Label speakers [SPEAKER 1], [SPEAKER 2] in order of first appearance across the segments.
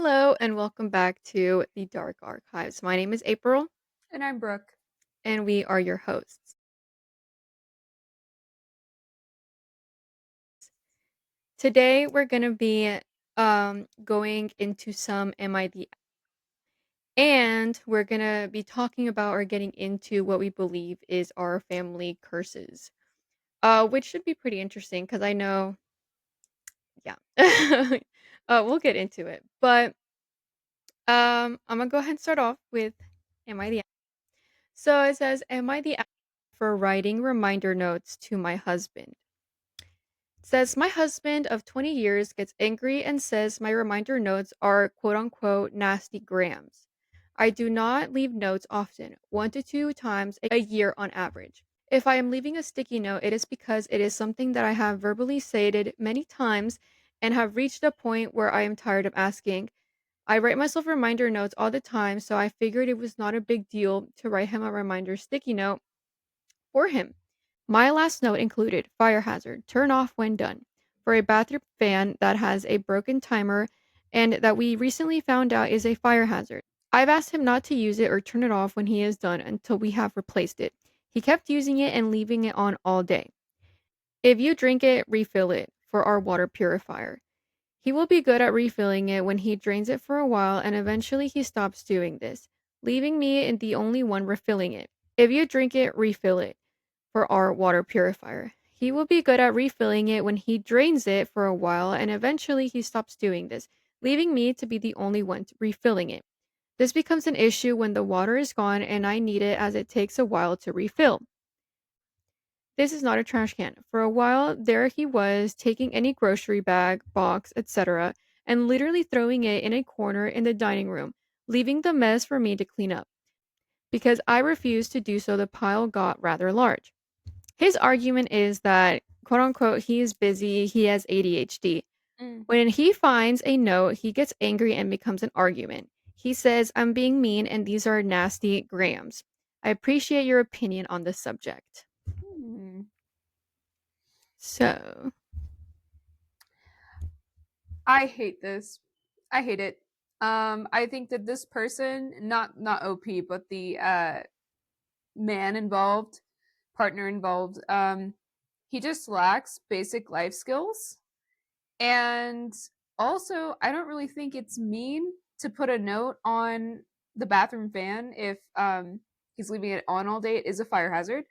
[SPEAKER 1] Hello and welcome back to the Dark Archives. My name is April
[SPEAKER 2] And I'm Brooke.
[SPEAKER 1] and we are your hosts. Today we're going to be going into some MID and we're going to be talking about or getting into what we believe is our family curses. Which should be pretty interesting cuz I know yeah. We'll get into it. But I'm going to go ahead and start off with am I the So it says, am I the for writing reminder notes to my husband? Says my husband of 20 years gets angry and says my reminder notes are quote unquote nasty grams. I do not leave notes often, 1 to 2 times a year on average. If I am leaving a sticky note, it is because it is something that I have verbally stated many times and have reached a point where I am tired of asking. I write myself reminder notes all the time, so I figured it was not a big deal to write him a reminder sticky note for him. My last note included fire hazard, turn off when done, for a bathroom fan that has a broken timer and that we recently found out is a fire hazard. I've asked him not to use it or turn it off when he is done until we have replaced it. He kept using it and leaving it on all day. If you drink it, refill it for our water purifier. He will be good at refilling it when he drains it for a while and eventually he stops doing this, leaving me the only one refilling it. If you drink it, refill it for our water purifier. He will be good at refilling it when he drains it for a while and eventually he stops doing this, leaving me to be the only one refilling it. This becomes an issue when the water is gone and I need it as it takes a while to refill. This is not a trash can. For a while there he was taking any grocery bag, box, etc., and literally throwing it in a corner in the dining room, leaving the mess for me to clean up. Because I refused to do so, the pile got rather large. His argument is that, quote unquote, he is busy, he has ADHD.
[SPEAKER 2] Mm.
[SPEAKER 1] When he finds a note, he gets angry and becomes an argument. He says, I'm being mean and these are nasty grams. I appreciate your opinion on this subject.
[SPEAKER 2] Hmm.
[SPEAKER 1] So,
[SPEAKER 2] I hate this. I hate it. I think that this person, not OP, but the man involved, partner involved, he just lacks basic life skills. And also, I don't really think it's mean to put a note on the bathroom fan if he's leaving it on all day. It is a fire hazard.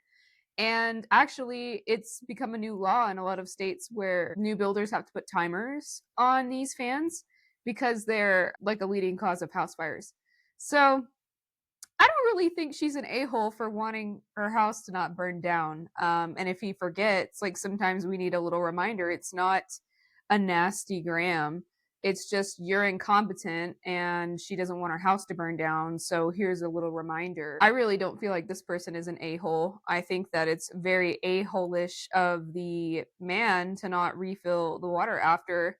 [SPEAKER 2] And actually, it's become a new law in a lot of states where new builders have to put timers on these fans because they're like a leading cause of house fires. So I don't really think she's an a hole for wanting her house to not burn down. And if he forgets, like sometimes we need a little reminder. It's not a nasty gram. It's just you're incompetent and she doesn't want her house to burn down. So here's a little reminder. I really don't feel like this person is an a hole. I think that it's very a hole ish of the man to not refill the water after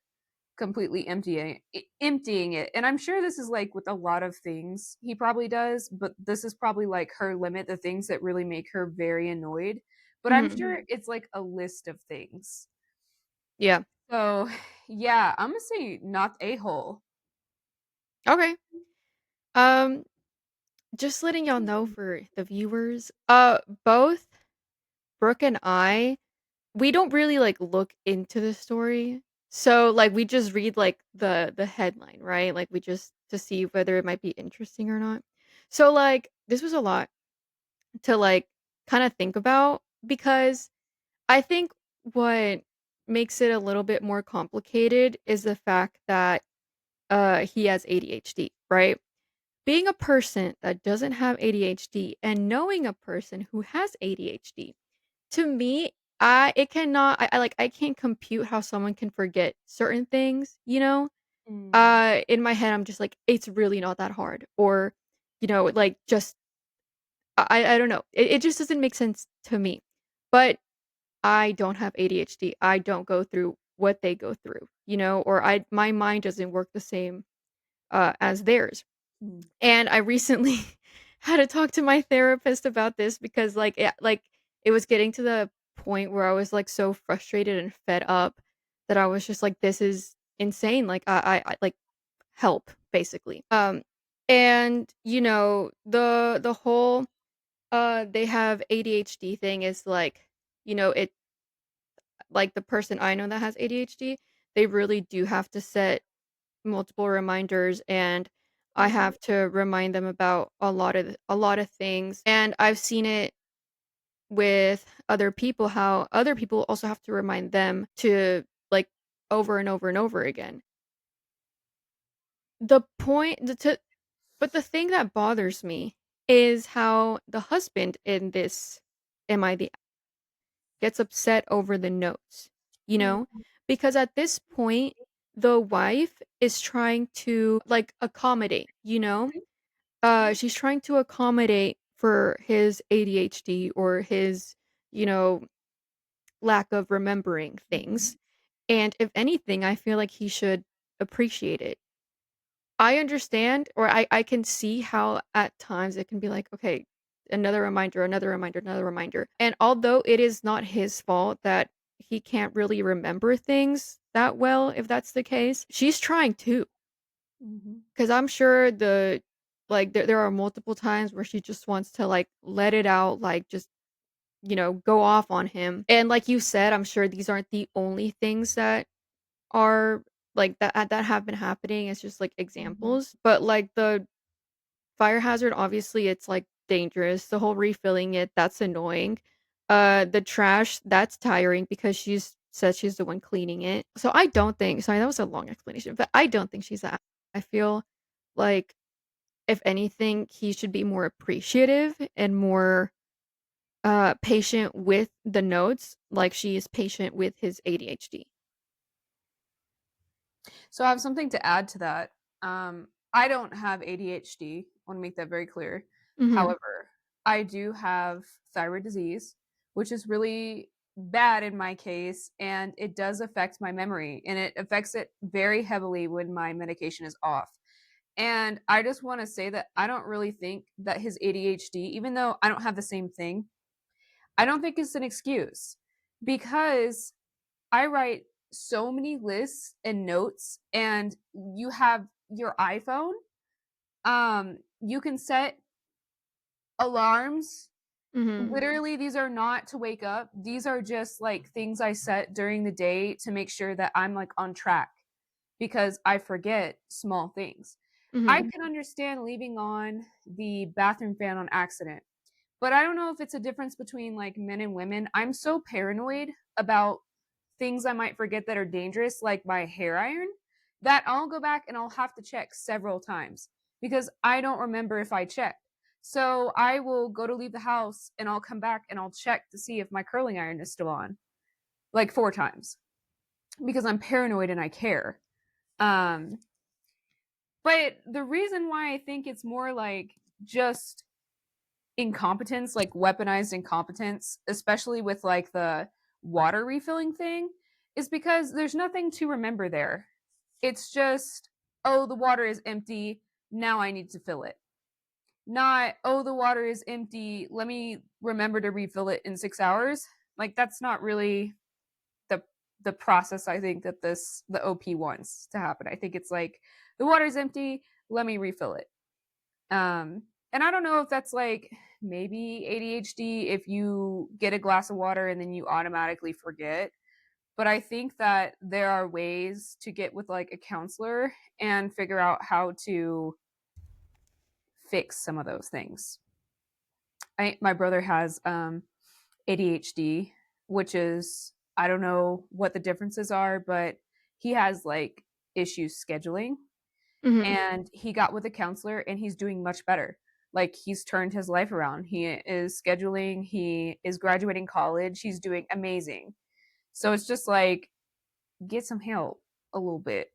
[SPEAKER 2] completely emptying it. And I'm sure this is like with a lot of things he probably does, but this is probably like her limit, the things that really make her very annoyed. But I'm
[SPEAKER 1] mhm,
[SPEAKER 2] sure it's like a list of things.
[SPEAKER 1] yeah.
[SPEAKER 2] So yeah, I'm gonna say not a hole.
[SPEAKER 1] Okay. Um, just letting y'all know for the viewers, both Brooke and I, we don't really like look into the story. So like we just read like the headline, right? Like we just to see whether it might be interesting or not. So like this was a lot to like kind of think about because I think what makes it a little bit more complicated is the fact that he has ADHD, right? Being a person that doesn't have ADHD and knowing a person who has ADHD, to me, I it cannot I can't compute how someone can forget certain things, you know?
[SPEAKER 2] Mm.
[SPEAKER 1] In my head I'm just like it's really not that hard or like just I don't know. It just doesn't make sense to me. But I don't have ADHD. I don't go through what they go through, or I my mind doesn't work the same as theirs.
[SPEAKER 2] Mm.
[SPEAKER 1] And I recently had to talk to my therapist about this because it was getting to the point where I was like so frustrated and fed up that I was just like this is insane. Like I like help. basically. And the whole they have ADHD thing is like, it like the person I know that has ADHD, they really do have to set multiple reminders, and I
[SPEAKER 2] Mhm.
[SPEAKER 1] have to remind them about a lot of things. And I've seen it with other people, how other people also have to remind them to, like, over and over and over again. The point the to But the thing that bothers me is how the husband in this Am I the gets upset over the notes, you know?
[SPEAKER 2] Mhm.
[SPEAKER 1] Because at this point, the wife is trying to, like, accommodate, you know? She's trying to accommodate for his ADHD or his, you know, lack of remembering things.
[SPEAKER 2] Mhm.
[SPEAKER 1] And if anything, I feel like he should appreciate it. I understand, or I can see how at times it can be like, okay, another reminder, another reminder, another reminder. And although it is not his fault that he can't really remember things that well, if that's the case, she's trying too.
[SPEAKER 2] Mhm.
[SPEAKER 1] Because I'm sure there are multiple times where she just wants to, like, let it out, like, just, go off on him. And like you said, I'm sure these aren't the only things that are like that have been happening. It's just like
[SPEAKER 2] Mhm.
[SPEAKER 1] examples. But like the fire hazard, obviously it's like dangerous. The whole refilling it, that's annoying. The trash, that's tiring because she's said she's the one cleaning it. So I don't think sorry, that was a long explanation, but I don't think she's that. I feel like if anything, he should be more appreciative and more patient with the notes, like she is patient with his ADHD.
[SPEAKER 2] So I have something to add to that. I don't have ADHD. I want to make that very clear.
[SPEAKER 1] Mhm.
[SPEAKER 2] However, I do have thyroid disease, which is really bad in my case, and it does affect my memory, and it affects it very heavily when my medication is off. And I just want to say that I don't really think that his ADHD, even though I don't have the same thing, I don't think it's an excuse because I write so many lists and notes, and you have your iPhone. You can set alarms.
[SPEAKER 1] Mhm.
[SPEAKER 2] Literally, these are not to wake up. These are just like things I set during the day to make sure that I'm like on track because I forget small things. I
[SPEAKER 1] Mhm.
[SPEAKER 2] can understand leaving on the bathroom fan on accident, but I don't know if it's a difference between like men and women. I'm so paranoid about things I might forget that are dangerous, like my hair iron, that I'll go back and I'll have to check several times because I don't remember if I checked. So I will go to leave the house and I'll come back and I'll check to see if my curling iron is still on, like four times, because I'm paranoid and I care. Um, but the reason why I think it's more like just incompetence, like weaponized incompetence, especially with like the water refilling thing, is because there's nothing to remember there. It's just, oh, the water is empty. Now I need to fill it. Not, oh, the water is empty. Let me remember to refill it in 6 hours. Like that's not really the the process I think that the OP wants to happen. I think it's like the water is empty. Let me refill it. And I don't know if that's like maybe ADHD if you get a glass of water and then you automatically forget. But I think that there are ways to get with like a counselor and figure out how to fix some of those things. My brother has ADHD, which is I don't know what the differences are, but he has like issues scheduling,
[SPEAKER 1] Mhm.
[SPEAKER 2] and he got with a counselor and he's doing much better. Like he's turned his life around. He is scheduling, he is graduating college, he's doing amazing. So it's just like get some help a little bit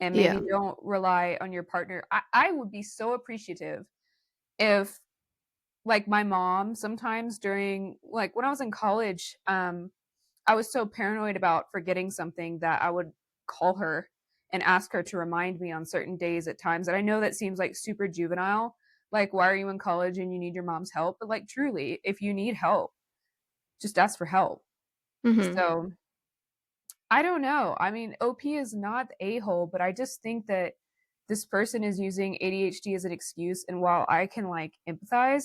[SPEAKER 2] and maybe
[SPEAKER 1] Yeah.
[SPEAKER 2] don't rely on your partner. I would be so appreciative if like my mom sometimes during like when I was in college, I was so paranoid about forgetting something that I would call her and ask her to remind me on certain days at times. And I know that seems like super juvenile. Like, why are you in college and you need your mom's help? But like, truly, if you need help, just ask for help.
[SPEAKER 1] Mhm.
[SPEAKER 2] So I don't know. I mean, OP is not a hole, but I just think that this person is using ADHD as an excuse, and while I can like empathize,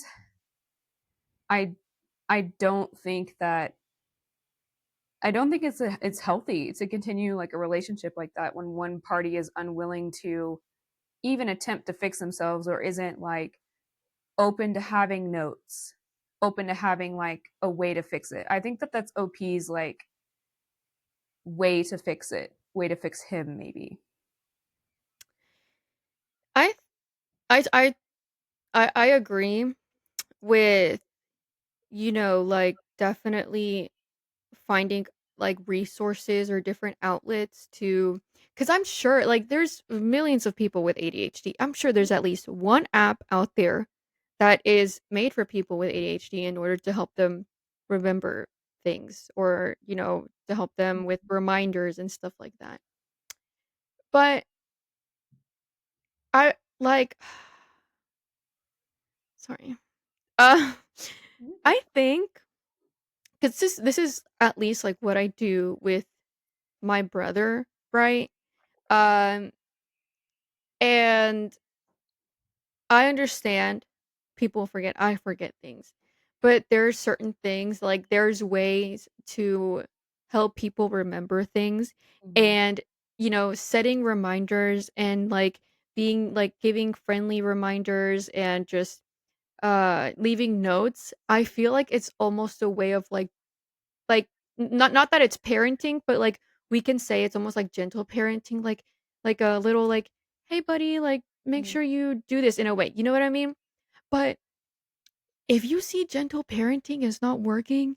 [SPEAKER 2] I I don't think that I don't think it's healthy to continue like a relationship like that when one party is unwilling to even attempt to fix themselves or isn't like open to having notes, open to having like a way to fix it. I think that that's OP's like way to fix it, way to fix him maybe.
[SPEAKER 1] I I I I agree with, like, definitely finding, like, resources or different outlets to, because 'cause I'm sure, like, there's millions of people with ADHD. I'm sure there's at least one app out there that is made for people with ADHD in order to help them remember things, or, to help them with reminders and stuff like that. But I like sorry. Uh,
[SPEAKER 2] Okay.
[SPEAKER 1] I think, because this is at least, like, what I do with my brother, right? Um, and I understand people forget. I forget things. But there's certain things, like, there's ways to help people remember things,
[SPEAKER 2] Mhm.
[SPEAKER 1] and, setting reminders and, like, being like, giving friendly reminders and just leaving notes. I feel like it's almost a way of, like, not that it's parenting, but, like, we can say it's almost like gentle parenting, like a little, like, "Hey, buddy, like, make
[SPEAKER 2] Mm.
[SPEAKER 1] sure you do this," in a way, you know what I mean? But if you see gentle parenting is not working,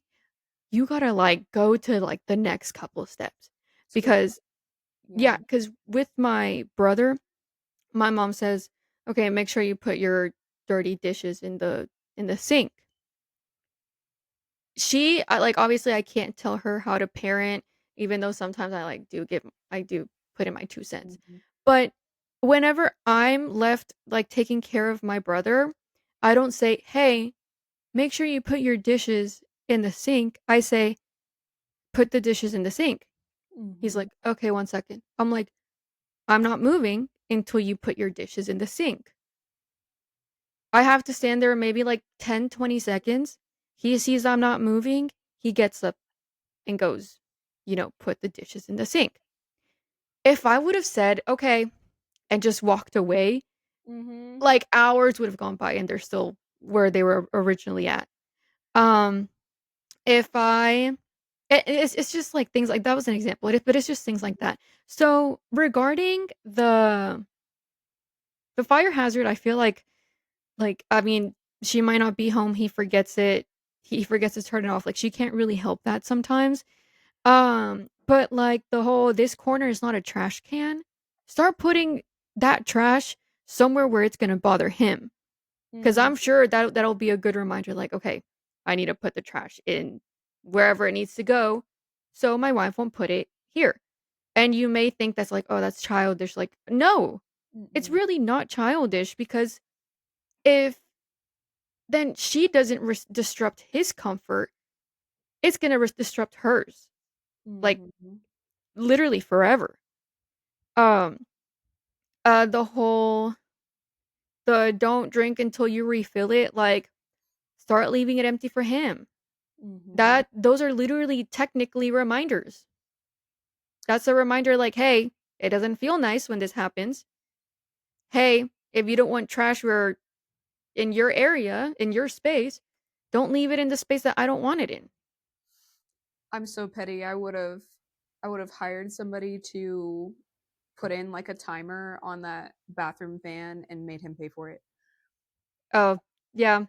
[SPEAKER 1] you gotta, like, go to, like, the next couple steps.
[SPEAKER 2] Switch it up.
[SPEAKER 1] Because
[SPEAKER 2] Yeah.
[SPEAKER 1] yeah, because with my brother, my mom says, "Okay, make sure you put your dirty dishes in the sink." Like, obviously, I can't tell her how to parent, even though sometimes I do put in my 2 cents.
[SPEAKER 2] Mhm.
[SPEAKER 1] But whenever I'm left, like, taking care of my brother, I don't say, "Hey, make sure you put your dishes in the sink." I say, "Put the dishes in the sink." He's
[SPEAKER 2] Mhm.
[SPEAKER 1] like, "Okay, 1 second." I'm like, "I'm not moving until you put your dishes in the sink." I have to stand there maybe, like, 10, 20 seconds. He sees I'm not moving, he gets up and goes, "Put the dishes in the sink." If I would have said, "Okay," and just walked away,
[SPEAKER 2] Mhm.
[SPEAKER 1] like, hours would have gone by and they're still where they were originally at. Um, if I it's just, like, things like that was an example, but it's just things like that. So, regarding the fire hazard, I feel like, I mean, she might not be home, he forgets to turn it off, like, she can't really help that sometimes. But, like, the whole, "This corner is not a trash can," start putting that trash somewhere where it's gonna bother him, because 'cause
[SPEAKER 2] Mhm.
[SPEAKER 1] I'm sure that'll be a good reminder, like, "Okay, I need to put the trash in wherever it needs to go, so my wife won't put it here." And you may think that's like, "Oh, that's childish," like, no, it's
[SPEAKER 2] Mm-mm.
[SPEAKER 1] really not childish, because if then she doesn't disrupt his comfort, it's gonna disrupt hers, like,
[SPEAKER 2] Mhm.
[SPEAKER 1] literally forever. Um the whole the don't drink until you refill it, like, start leaving it empty for him.
[SPEAKER 2] Mhm.
[SPEAKER 1] Those are literally technically reminders. That's a reminder, like, "Hey, it doesn't feel nice when this happens. Hey, if you don't want trash where in your area, in your space, don't leave it in the space that I don't want it in."
[SPEAKER 2] I'm so petty. I would have hired somebody to put in like a timer on that bathroom fan and made him pay for it.
[SPEAKER 1] Oh, yeah.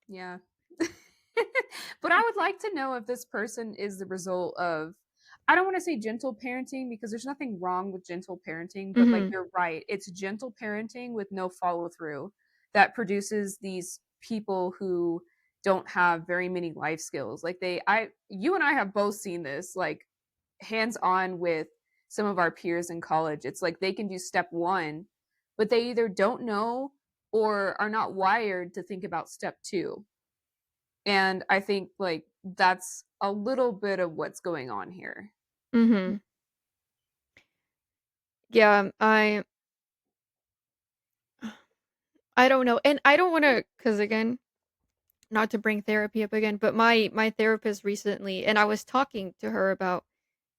[SPEAKER 2] Yeah. But I would like to know if this person is the result of, I don't want to say gentle parenting because there's nothing wrong with gentle parenting, but like
[SPEAKER 1] Mhm.
[SPEAKER 2] you're right. It's gentle parenting with no follow through that produces these people who don't have very many life skills. Like you and I have both seen this like hands on with some of our peers in college. It's like they can do step 1, but they either don't know or are not wired to think about step 2. And I think like that's a little bit of what's going on here.
[SPEAKER 1] Mhm. Yeah, I don't know, and I don't wanna, cause again, not to bring therapy up again, but my therapist recently, and I was talking to her about,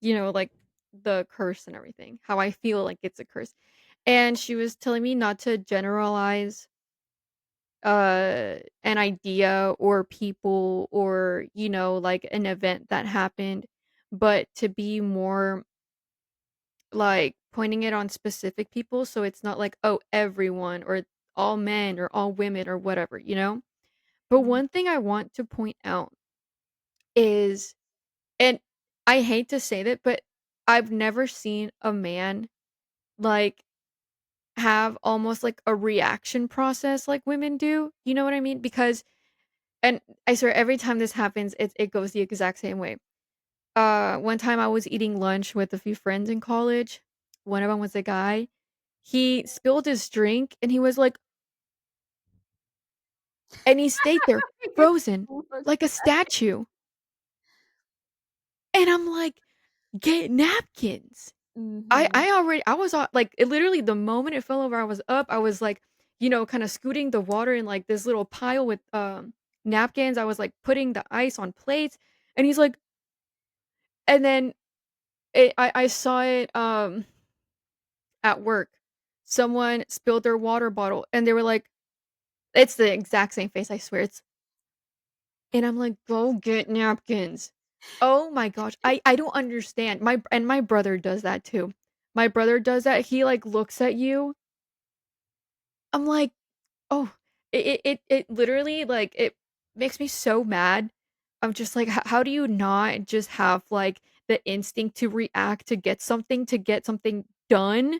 [SPEAKER 1] like, the curse and everything, how I feel like it's a curse, and she was telling me not to generalize, an idea or people or, like, an event that happened, but to be more, like, pointing it on specific people, so it's not like, "Oh, everyone," or "all men," or "all women," or whatever, you know? But
[SPEAKER 2] Mhm.
[SPEAKER 1] one thing I want to point out is, and I hate to say that, but I've never seen a man, like, have almost like a reaction process like women do, you know what I mean? Because, and I swear every time this happens, it goes the exact same way. One time I was eating lunch with a few friends in college. One of them was a guy. He spilled his drink and he was like, and he stayed there frozen like a statue. And I'm like, get napkins.
[SPEAKER 2] Mhm.
[SPEAKER 1] I was like, it literally the moment it fell over, I was up. I was like, kind of scooting the water in like this little pile with napkins. I was like putting the ice on plates, and he's like, and then I saw it at work. Someone spilled their water bottle, and they were like, it's the exact same face. I swear it's, and I'm like, go get napkins. Oh my gosh, I don't understand. My brother does that too. My brother does that. He like looks at you. I'm like, oh, it literally, like, it makes me so mad. I'm just like, how do you not just have, like, the instinct to react, to get something done?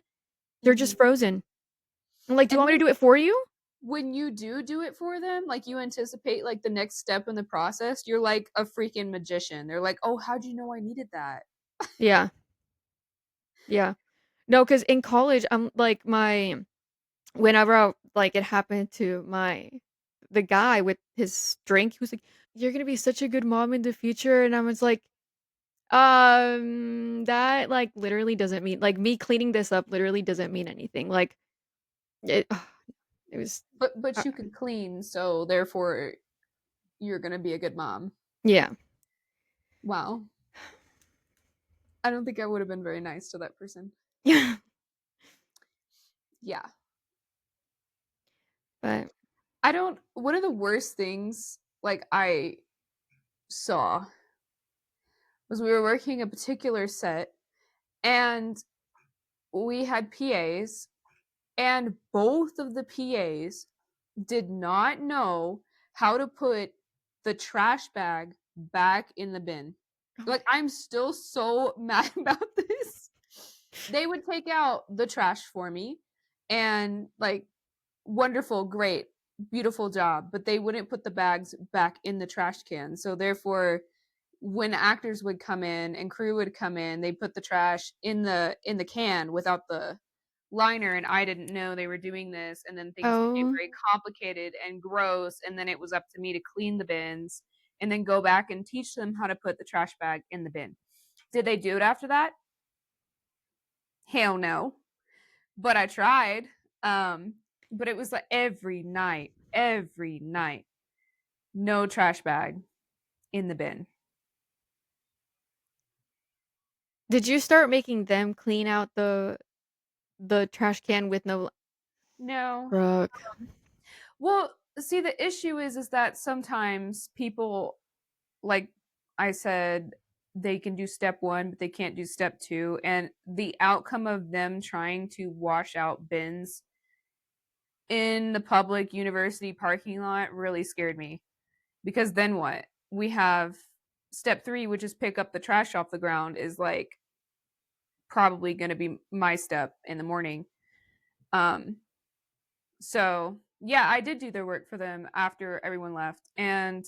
[SPEAKER 1] They're
[SPEAKER 2] Mhm.
[SPEAKER 1] just frozen. I'm like, "Do you
[SPEAKER 2] And
[SPEAKER 1] want me to do it for you?"
[SPEAKER 2] when you do it for them, like, you anticipate, like, the next step in the process, you're like a freaking magician. They're like, "Oh, how'd you know I needed that?"
[SPEAKER 1] Yeah, yeah. No, because in college, I'm like, whenever like, it happened to the guy with his drink, he was like, "You're gonna be such a good mom in the future," and I was like, that, like, literally doesn't mean, like, me cleaning this up literally doesn't mean anything, like, it it was
[SPEAKER 2] But
[SPEAKER 1] uh,
[SPEAKER 2] you can clean, so therefore you're gonna be a good mom.
[SPEAKER 1] yeah.
[SPEAKER 2] Wow. I don't think I would have been very nice to that person.
[SPEAKER 1] Yeah,
[SPEAKER 2] Yeah.
[SPEAKER 1] but
[SPEAKER 2] I don't one of the worst things, like, I saw was we were working a particular set, and we had PAs, and both of the PAs did not know how to put the trash bag back in the bin.
[SPEAKER 1] oh my
[SPEAKER 2] Like, I'm still so mad about this. They would take out the trash for me and, like, wonderful, great, beautiful job, but they wouldn't put the bags back in the trash can. So therefore, when actors would come in and crew would come in, they put the trash in the can without the liner, and I didn't know they were doing this, and then things became
[SPEAKER 1] oh,
[SPEAKER 2] very complicated and gross, and then it was up to me to clean the bins and then go back and teach them how to put the trash bag in the bin. Did they do it after that? Hell no. But I tried. But it was like every night, no trash bag in the bin.
[SPEAKER 1] did you start making them clean out the trash can with no
[SPEAKER 2] No.
[SPEAKER 1] Brooke.
[SPEAKER 2] Well, see, the issue is that sometimes people, like I said, they can do step one, but they can't do step two. And the outcome of them trying to wash out bins in the public university parking lot really scared me. Because then what? We have step three, which is pick up the trash off the ground, is like probably going to be my step in the morning. Um, so yeah, I did do their work for them after everyone left. And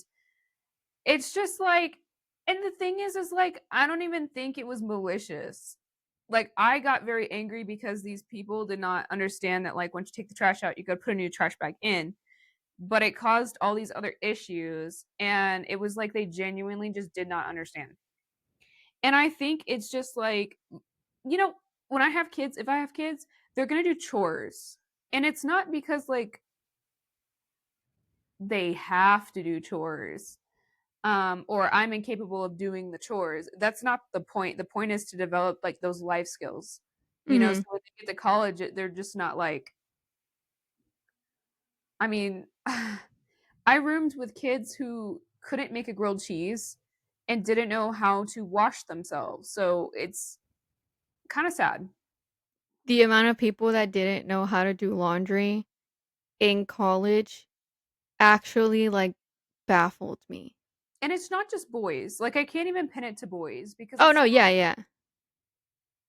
[SPEAKER 2] it's just like, and the thing is like, I don't even think it was malicious. Like, I got very angry because these people did not understand that, like, once you take the trash out, you got to put a new trash bag in. But it caused all these other issues. And it was like they genuinely just did not understand. And I think it's just like, you know, when I have kids, if I have kids, they're going to do chores. And it's not because, like, they have to do chores, or I'm incapable of doing the chores. That's not the point. The point is to develop like those life skills, so
[SPEAKER 1] Mhm.
[SPEAKER 2] when they get to college, they're just not like, I mean, I roomed with kids who couldn't make a grilled cheese and didn't know how to wash themselves. So it's kind of sad.
[SPEAKER 1] The amount of people that didn't know how to do laundry in college actually, like, baffled me.
[SPEAKER 2] And it's not just boys. Like I can't even pin it to boys because
[SPEAKER 1] Oh, no, yeah, yeah.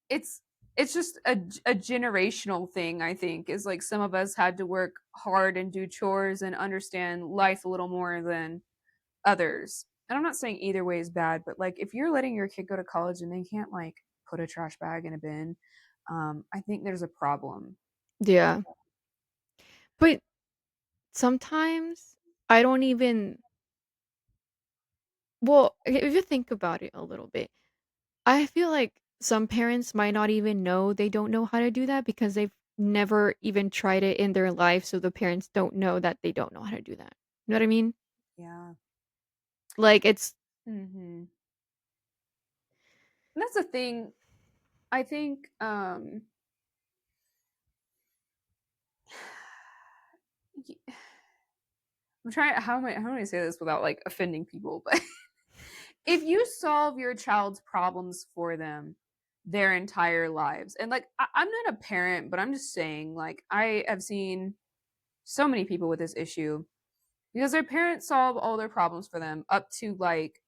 [SPEAKER 2] it's it's just a generational thing. I think is like some of us had to work hard and do chores and understand life a little more than others. And I'm not saying either way is bad, but like if you're letting your kid go to college and they can't like put a trash bag in a bin, I think there's a problem.
[SPEAKER 1] Yeah. But sometimes I don't even well, if you think about it a little bit, I feel like some parents might not even know they don't know how to do that because they've never even tried it in their life, so the parents don't know that they don't know how to do that. You know what I mean?
[SPEAKER 2] Yeah.
[SPEAKER 1] Like, it's
[SPEAKER 2] Mm-hmm. And that's the thing. I think I'm trying how am I say this without like offending people, but if you solve your child's problems for them their entire lives, and like I'm not a parent, but I'm just saying, like I have seen so many people with this issue because their parents solve all their problems for them up to like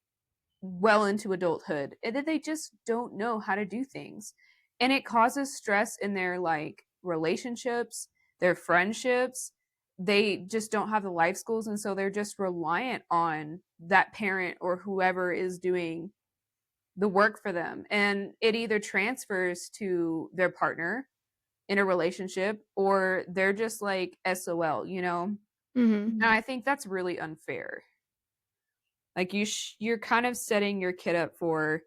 [SPEAKER 2] well into adulthood, and then they just don't know how to do things, and it causes stress in their like relationships, their friendships. They just don't have the life skills, and so they're just reliant on that parent or whoever is doing the work for them, and it either transfers to their partner in a relationship or they're just like SOL.
[SPEAKER 1] mhm.
[SPEAKER 2] And I think that's really unfair. Like you're kind of setting your kid up for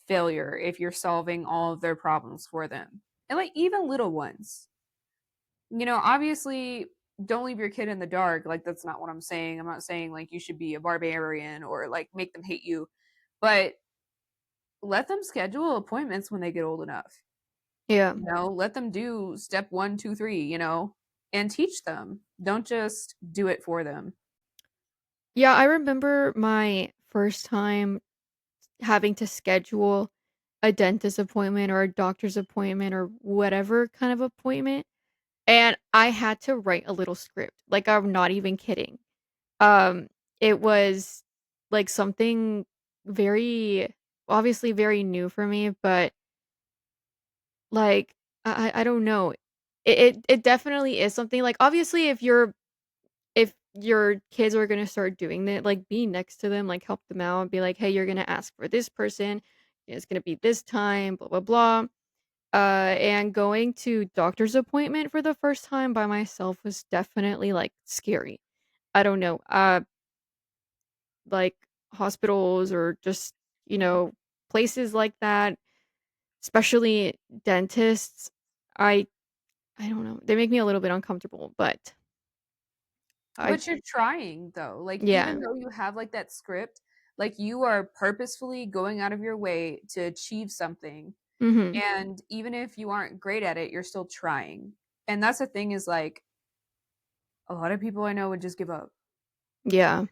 [SPEAKER 2] failure if you're solving all of their problems for them. And like even little ones. Obviously don't leave your kid in the dark. Like that's not what I'm saying. I'm not saying like you should be a barbarian or like make them hate you. But let them schedule appointments when they get old enough.
[SPEAKER 1] Yeah.
[SPEAKER 2] Let them do step one, two, three, and teach them. Don't just do it for them.
[SPEAKER 1] Yeah, I remember my first time having to schedule a dentist appointment or a doctor's appointment or whatever kind of appointment, and I had to write a little script. Like, I'm not even kidding. Um, it was, like, something very obviously very new for me, but, like, I don't know. It definitely is something like, obviously, if your kids are gonna start doing that, like, be next to them, like, help them out, be like, "Hey, you're gonna ask for this person, it's gonna be this time, blah, blah, blah." And going to doctor's appointment for the first time by myself was definitely, like, scary. I don't know, like, hospitals or just, you know, places like that, especially dentists, I I don't know, they make me a little bit uncomfortable, but I
[SPEAKER 2] But you're trying though. Like even
[SPEAKER 1] yeah.
[SPEAKER 2] though you have like that script, like you are purposefully going out of your way to achieve something.
[SPEAKER 1] Mhm.
[SPEAKER 2] And even if you aren't great at it, you're still trying. And that's the thing is like a lot of people I know would just give up.
[SPEAKER 1] Yeah.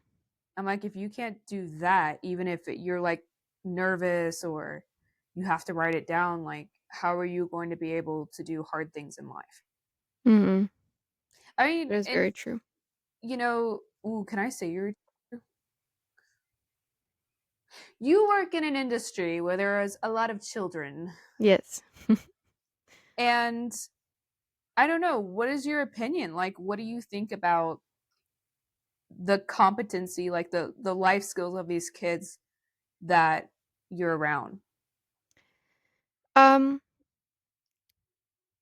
[SPEAKER 2] I'm like, if you can't do that, even if you're like nervous or you have to write it down, like how are you going to be able to do hard things in life?
[SPEAKER 1] Mhm.
[SPEAKER 2] I
[SPEAKER 1] That
[SPEAKER 2] mean,
[SPEAKER 1] is
[SPEAKER 2] and
[SPEAKER 1] very true.
[SPEAKER 2] ooh, can I say you work in an industry where there is a lot of children,
[SPEAKER 1] Yes.
[SPEAKER 2] and I don't know, what is your opinion? Like, what do you think about the competency, like the life skills of these kids that you're around?
[SPEAKER 1] Um,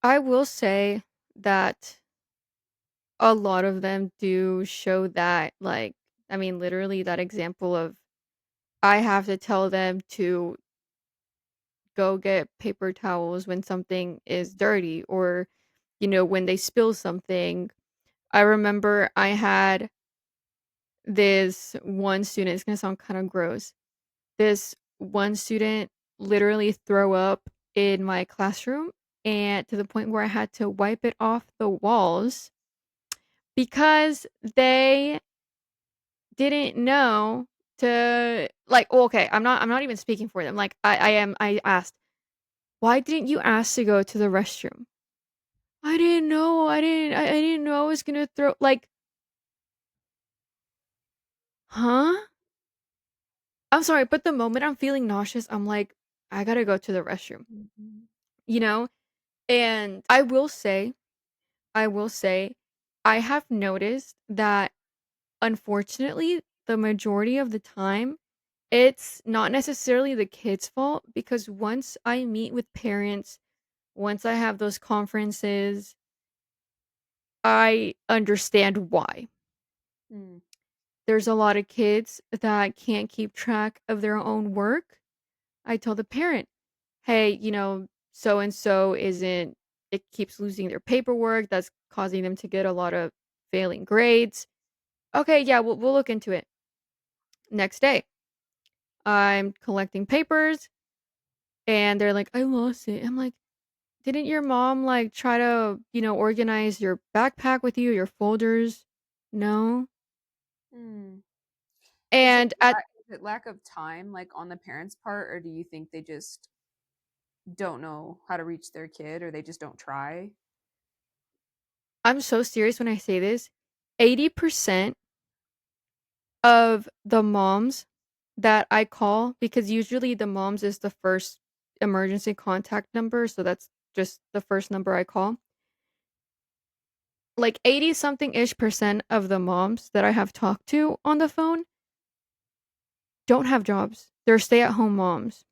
[SPEAKER 1] I will say that a lot of them do show that, like, I mean, literally that example of I have to tell them to go get paper towels when something is dirty or, when they spill something. I remember I had this one student, it's gonna sound kind of gross. This one student literally throw up in my classroom, and to the point where I had to wipe it off the walls because they didn't know to like, well, okay, I'm not even speaking for them. Like I asked, "Why didn't you ask to go to the restroom?" "I didn't know. I didn't know I was gonna throw," like, "Huh?" I'm sorry, but the moment I'm feeling nauseous, I'm like, "I gotta go to the restroom,"
[SPEAKER 2] Mhm.
[SPEAKER 1] you know? And I will say, I have noticed that unfortunately, the majority of the time, it's not necessarily the kid's fault because once I meet with parents, once I have those conferences, I understand why.
[SPEAKER 2] Mm.
[SPEAKER 1] There's a lot of kids that can't keep track of their own work. I tell the parent, "Hey, so and so isn't it keeps losing their paperwork, that's causing them to get a lot of failing grades." "Okay, yeah, we'll look into it." Next day, I'm collecting papers and they're like, "I lost it." I'm like, "Didn't your mom like try to, organize your backpack with you, your folders?" "No."
[SPEAKER 2] Mm. Is it
[SPEAKER 1] And at
[SPEAKER 2] is it lack of time, like, on the parents' part, or do you think they just don't know how to reach their kid, or they just don't try?
[SPEAKER 1] I'm so serious when I say this. 80% of the moms that I call, because usually the moms is the first emergency contact number, so that's just the first number I call. Like 80 something ish percent of the moms that I have talked to on the phone don't have jobs. They're stay-at-home moms.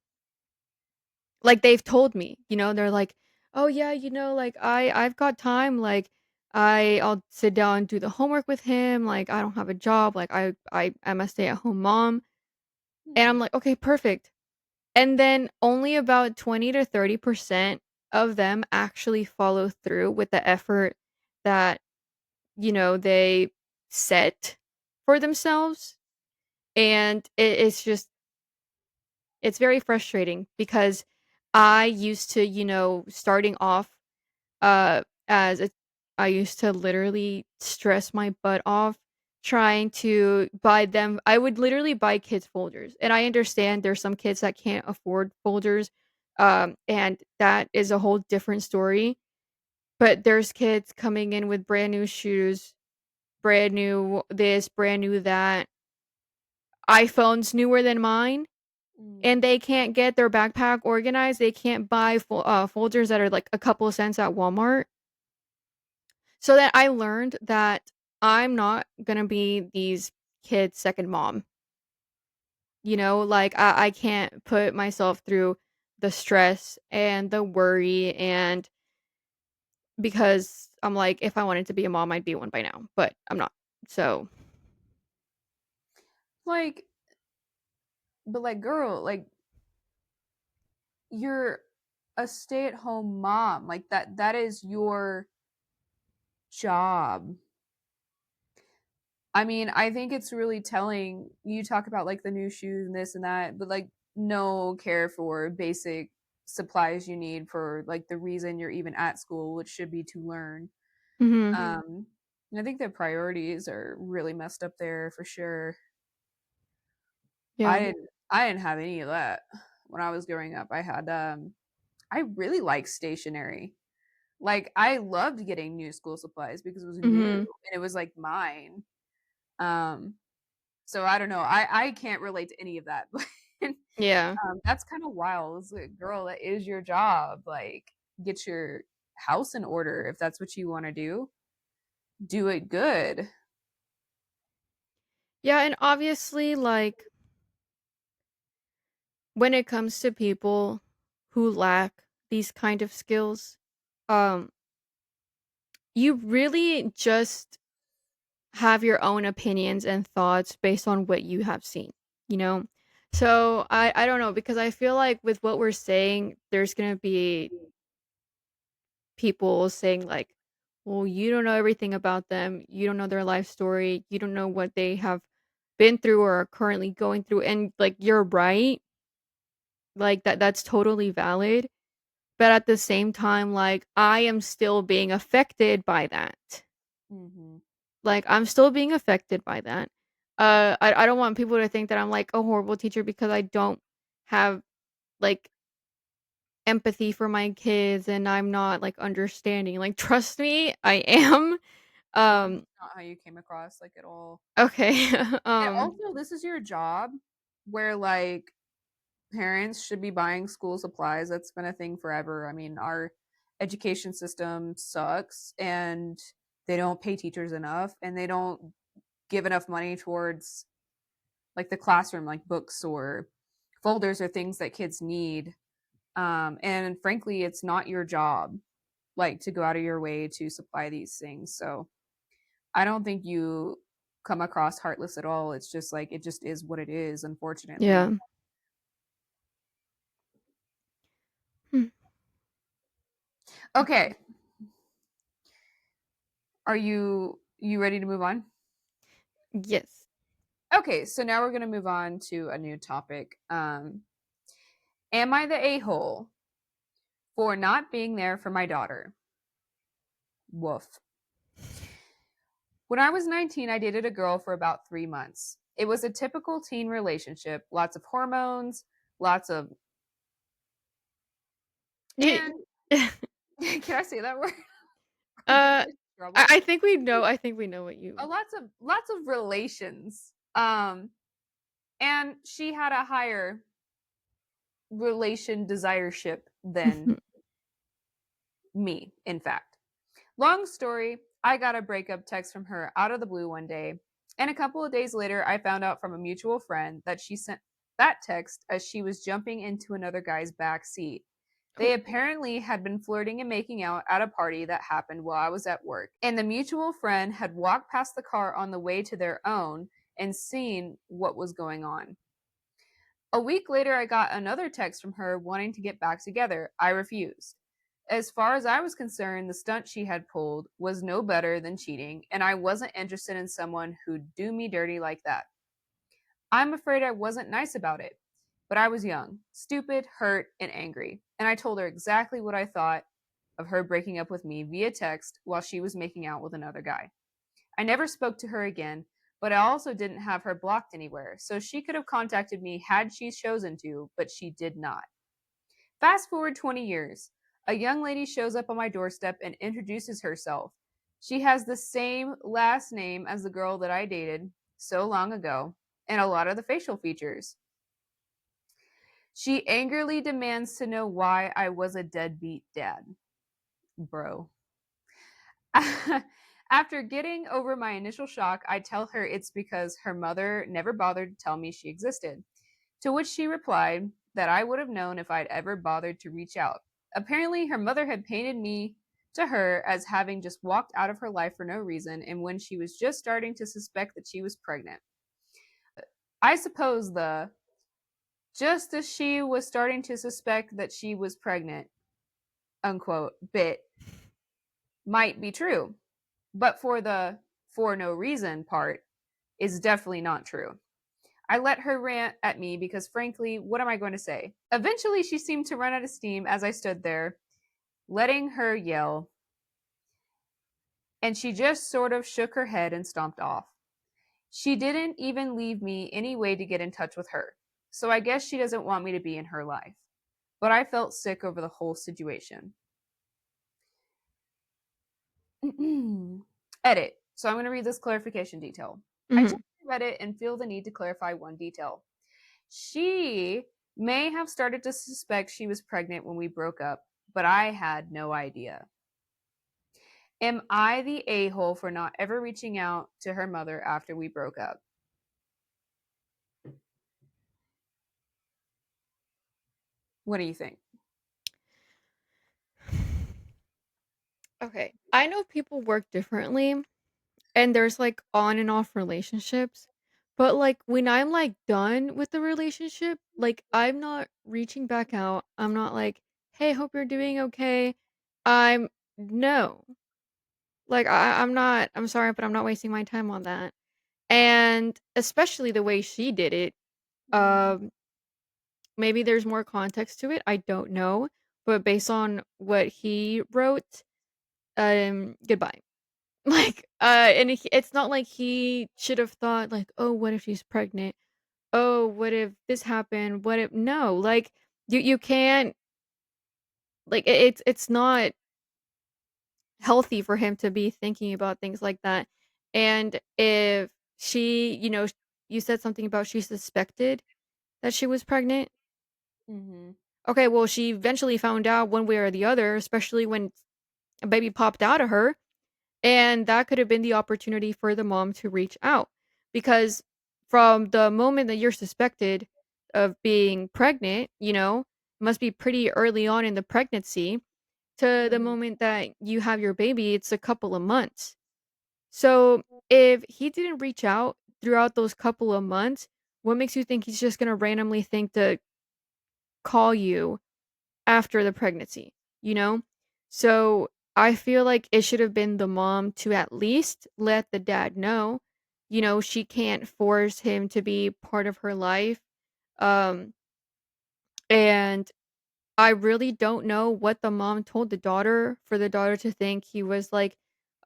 [SPEAKER 1] Like they've told me, they're like, "Oh yeah, like I've got time, like I'll sit down and do the homework with him, like I don't have a job, like I am a stay-at-home mom." And I'm
[SPEAKER 2] Hmm.
[SPEAKER 1] like, "Okay, perfect." And then only about 20 to 30% of them actually follow through with the effort that, they set for themselves. And it's just, it's very frustrating because I used to, starting off, as a, I used to literally stress my butt off trying to buy them. I would literally buy kids folders. And I understand there's some kids that can't afford folders. And that is a whole different story. But there's kids coming in with brand new shoes, brand new this, brand new that, iPhones newer than mine,
[SPEAKER 2] Mm.
[SPEAKER 1] and they can't get their backpack organized. They can't buy folders that are like a couple of cents at Walmart. So that I learned that I'm not gonna be these kids' second mom. Like I can't put myself through the stress and the worry, and because I'm like, if I wanted to be a mom, I'd be one by now, but I'm not. So,
[SPEAKER 2] Like, but, like, girl, like, you're a stay-at-home mom, like, that is your job. I mean, I think it's really telling. You talk about, like, the new shoes and this and that, but, like, no care for basic supplies you need for, like, the reason you're even at school, which should be to learn.
[SPEAKER 1] mhm,
[SPEAKER 2] I think the priorities are really messed up there for sure.
[SPEAKER 1] yeah,
[SPEAKER 2] I didn't have any of that when I was growing up. I really like stationery. Like, I loved getting new school supplies because it was new
[SPEAKER 1] mhm,
[SPEAKER 2] and it was like mine. Um, so I don't know. I can't relate to any of that. But
[SPEAKER 1] yeah.
[SPEAKER 2] that's kind of wild. It's like, girl, that is your job. Like, get your house in order if that's what you want to do. Do it good.
[SPEAKER 1] Yeah, and obviously, like, when it comes to people who lack these kind of skills, um, you really just have your own opinions and thoughts based on what you have seen, you know? So I don't know, because I feel like with what we're saying, there's gonna be people saying like, "Well, you don't know everything about them. You don't know their life story. You don't know what they have. been through or are currently going through, and, like, you're right, like, that's totally valid, but at the same time, like, I am still being affected by that.
[SPEAKER 2] Mhm.
[SPEAKER 1] Like, I'm still being affected by that. I don't want people to think that I'm, like, a horrible teacher because I don't have, like, empathy for my kids and I'm not, like, understanding. Like, trust me, I am.
[SPEAKER 2] No, that's
[SPEAKER 1] Um,
[SPEAKER 2] not how you came across, like, at all.
[SPEAKER 1] okay.
[SPEAKER 2] And also, this is your job where, like, parents should be buying school supplies. That's been a thing forever. I mean, our education system sucks and they don't pay teachers enough and they don't give enough money towards like the classroom, like books or folders or things that kids need. And frankly, it's not your job like to go out of your way to supply these things. So I don't think you come across heartless at all. It's just like it just is what it is, unfortunately.
[SPEAKER 1] Yeah. Hmm.
[SPEAKER 2] Okay, are you ready to move on?
[SPEAKER 1] Yes.
[SPEAKER 2] Okay, so now we're going to move on to a new topic. Am I the a-hole for not being there for my daughter? Woof. When I was 19, I dated a girl for about 3 months. It was a typical teen relationship, lots of hormones, lots of,
[SPEAKER 1] Ye
[SPEAKER 2] and can I say that word? Or get
[SPEAKER 1] uh,
[SPEAKER 2] me in trouble?
[SPEAKER 1] I think we know what you
[SPEAKER 2] Lots of relations. And she had a higher relation desireship than
[SPEAKER 1] Mhm.
[SPEAKER 2] me, in fact. Long story, I got a breakup text from her out of the blue one day, and a couple of days later, I found out from a mutual friend that she sent that text as she was jumping into another guy's back seat. They
[SPEAKER 1] Oh.
[SPEAKER 2] apparently had been flirting and making out at a party that happened while I was at work, and the mutual friend had walked past the car on the way to their own and seen what was going on. A week later, I got another text from her wanting to get back together. I refused. As far as I was concerned, the stunt she had pulled was no better than cheating, and I wasn't interested in someone who'd do me dirty like that. I'm afraid I wasn't nice about it, but I was young, stupid, hurt, and angry, and I told her exactly what I thought of her breaking up with me via text while she was making out with another guy. I never spoke to her again, but I also didn't have her blocked anywhere, so she could have contacted me had she chosen to, but she did not. Fast forward 20 years. A young lady shows up on my doorstep and introduces herself. She has the same last name as the girl that I dated so long ago, and a lot of the facial features. She angrily demands to know why I was a deadbeat dad. Bro. After getting over my initial shock, I tell her it's because her mother never bothered to tell me she existed. To which she replied that I would have known if I'd ever bothered to reach out. Apparently, her mother had painted me to her as having just walked out of her life for no reason, and when she was just starting to suspect that she was pregnant. I suppose the just as she was starting to suspect that she was pregnant, unquote, bit might be true. But for the for no reason part is definitely not true. I let her rant at me because, frankly, what am I going to say? Eventually, she seemed to run out of steam as I stood there, letting her yell, and she just sort of shook her head and stomped off. She didn't even leave me any way to get in touch with her, so I guess she doesn't want me to be in her life. But I felt sick over the whole situation. Edit. So I'm going to read this clarification detail. I just
[SPEAKER 1] Mhm.
[SPEAKER 2] read it and feel the need to clarify one detail. She may have started to suspect she was pregnant when we broke up, but I had no idea. Am I the a hole for not ever reaching out to her mother after we broke up? What do you think?
[SPEAKER 1] Okay. I know people work differently and there's, like, on and off relationships, but, like, when I'm, like, done with the relationship, like, I'm not reaching back out. I'm not like, "Hey, hope you're doing okay." I'm no. Like, I'm not I'm sorry, but I'm not wasting my time on that. And especially the way she did it,
[SPEAKER 2] Mhm.
[SPEAKER 1] um, maybe there's more context to it, I don't know, but based on what he wrote, goodbye. Like, and it's not like he should have thought like, "Oh, what if she's pregnant? Oh, what if this happened? What if" No, like, you can't like, it's not healthy for him to be thinking about things like that, and if she, you said something about she suspected that she was pregnant?
[SPEAKER 2] Mhm.
[SPEAKER 1] Okay, well, she eventually found out one way or the other, especially when a baby popped out of her. And that could have been the opportunity for the mom to reach out. Because from the moment that you're suspected of being pregnant, must be pretty early on in the pregnancy to the
[SPEAKER 2] Mhm.
[SPEAKER 1] moment that you have your baby, it's a couple of months. So if he didn't reach out throughout those couple of months, what makes you think he's just going to randomly think to call you after the pregnancy, you know? So I feel like it should have been the mom to at least let the dad know, she can't force him to be part of her life. Um, and I really don't know what the mom told the daughter for the daughter to think he was like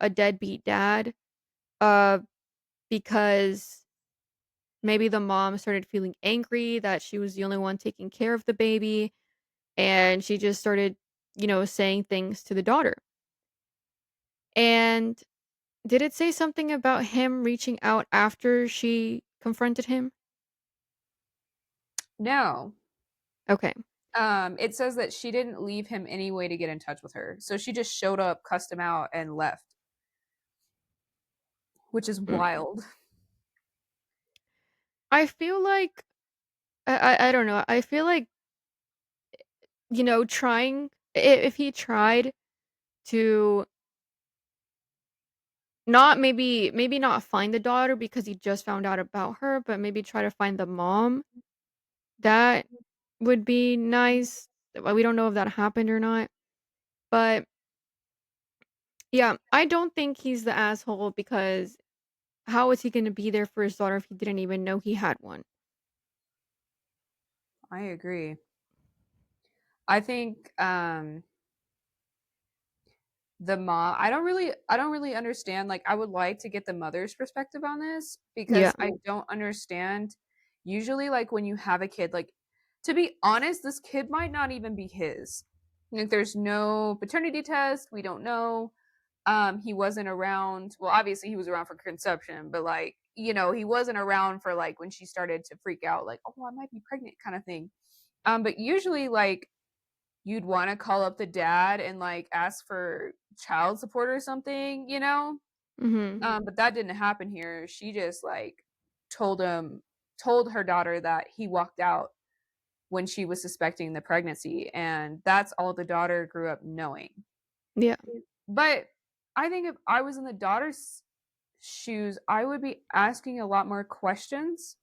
[SPEAKER 1] a deadbeat dad. Uh, because maybe the mom started feeling angry that she was the only one taking care of the baby, and she just started, saying things to the daughter. And did it say something about him reaching out after she confronted him?
[SPEAKER 2] No.
[SPEAKER 1] Okay.
[SPEAKER 2] It says that she didn't leave him any way to get in touch with her. So she just showed up, cussed him out, and left, which is
[SPEAKER 1] Mm.
[SPEAKER 2] wild.
[SPEAKER 1] I feel like I don't know. I feel like, trying if he tried to not maybe not find the daughter because he just found out about her, but maybe try to find the mom, that would be nice. Well, we don't know if that happened or not. But yeah, I don't think he's the asshole because how is he gonna be there for his daughter if he didn't even know he had one?
[SPEAKER 2] I agree. I think the mom I don't really understand, like I would like to get the mother's perspective on this
[SPEAKER 1] Yeah.
[SPEAKER 2] because I don't understand usually like when you have a kid, like to be honest, this kid might not even be his. Like there's no paternity test, we don't know. He wasn't around, well obviously he was around for conception, but like he wasn't around for like when she started to freak out like, oh I might be pregnant kind of thing. But usually like you'd want to call up the dad and like ask for child support or something,
[SPEAKER 1] Mhm.
[SPEAKER 2] but that didn't happen here. She just like told him told her daughter that he walked out when she was suspecting the pregnancy, and that's all the daughter grew up knowing.
[SPEAKER 1] Yeah.
[SPEAKER 2] But I think if I was in the daughter's shoes, I would be asking a lot more questions.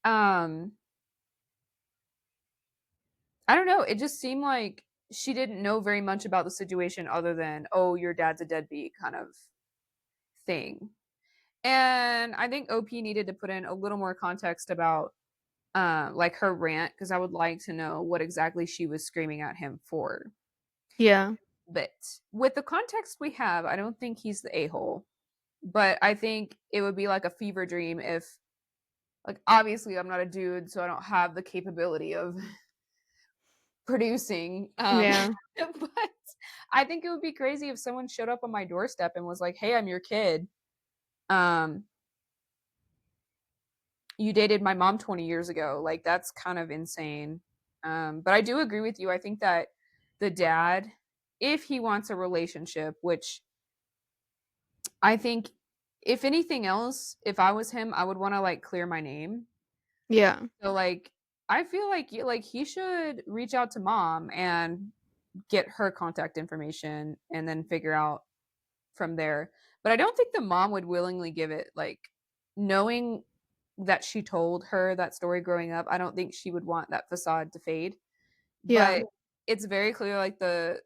[SPEAKER 2] um I don't know. It just seemed like she didn't know very much about the situation other than, oh, your dad's a deadbeat kind of thing. And I think OP needed to put in a little more context about like her rant because I would like to know what exactly she was screaming at him for.
[SPEAKER 1] Yeah.
[SPEAKER 2] But with the context we have, I don't think he's the a-hole. But I think it would be like a fever dream if like obviously I'm not a dude, so I don't have the capability of producing.
[SPEAKER 1] Yeah.
[SPEAKER 2] But I think it would be crazy if someone showed up on my doorstep and was like, "Hey, I'm your kid. Um, you dated my mom 20 years ago." Like that's kind of insane. But I do agree with you. I think that the dad, if he wants a relationship, which I think, if anything else, if I was him, I would want to like clear my name.
[SPEAKER 1] Yeah.
[SPEAKER 2] So like, I feel like like he should reach out to mom and get her contact information and then figure out from there. But I don't think the mom would willingly give it. Like knowing that she told her that story growing up, I don't think she would want that facade to fade.
[SPEAKER 1] Yeah.
[SPEAKER 2] But it's very clear like the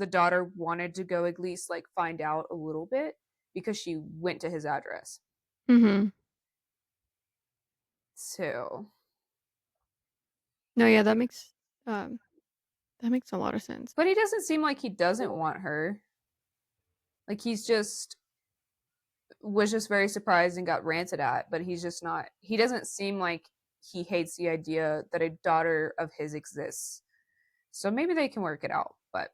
[SPEAKER 2] daughter wanted to go at least like find out a little bit because she went to his address.
[SPEAKER 1] Mhm.
[SPEAKER 2] So,
[SPEAKER 1] No, yeah, um that makes a lot of sense.
[SPEAKER 2] but he doesn't seem like he doesn't want her. Like he's just was just very surprised and got ranted at, but he's just not. He doesn't seem like he hates the idea that a daughter of his exists. So maybe they can work it out, but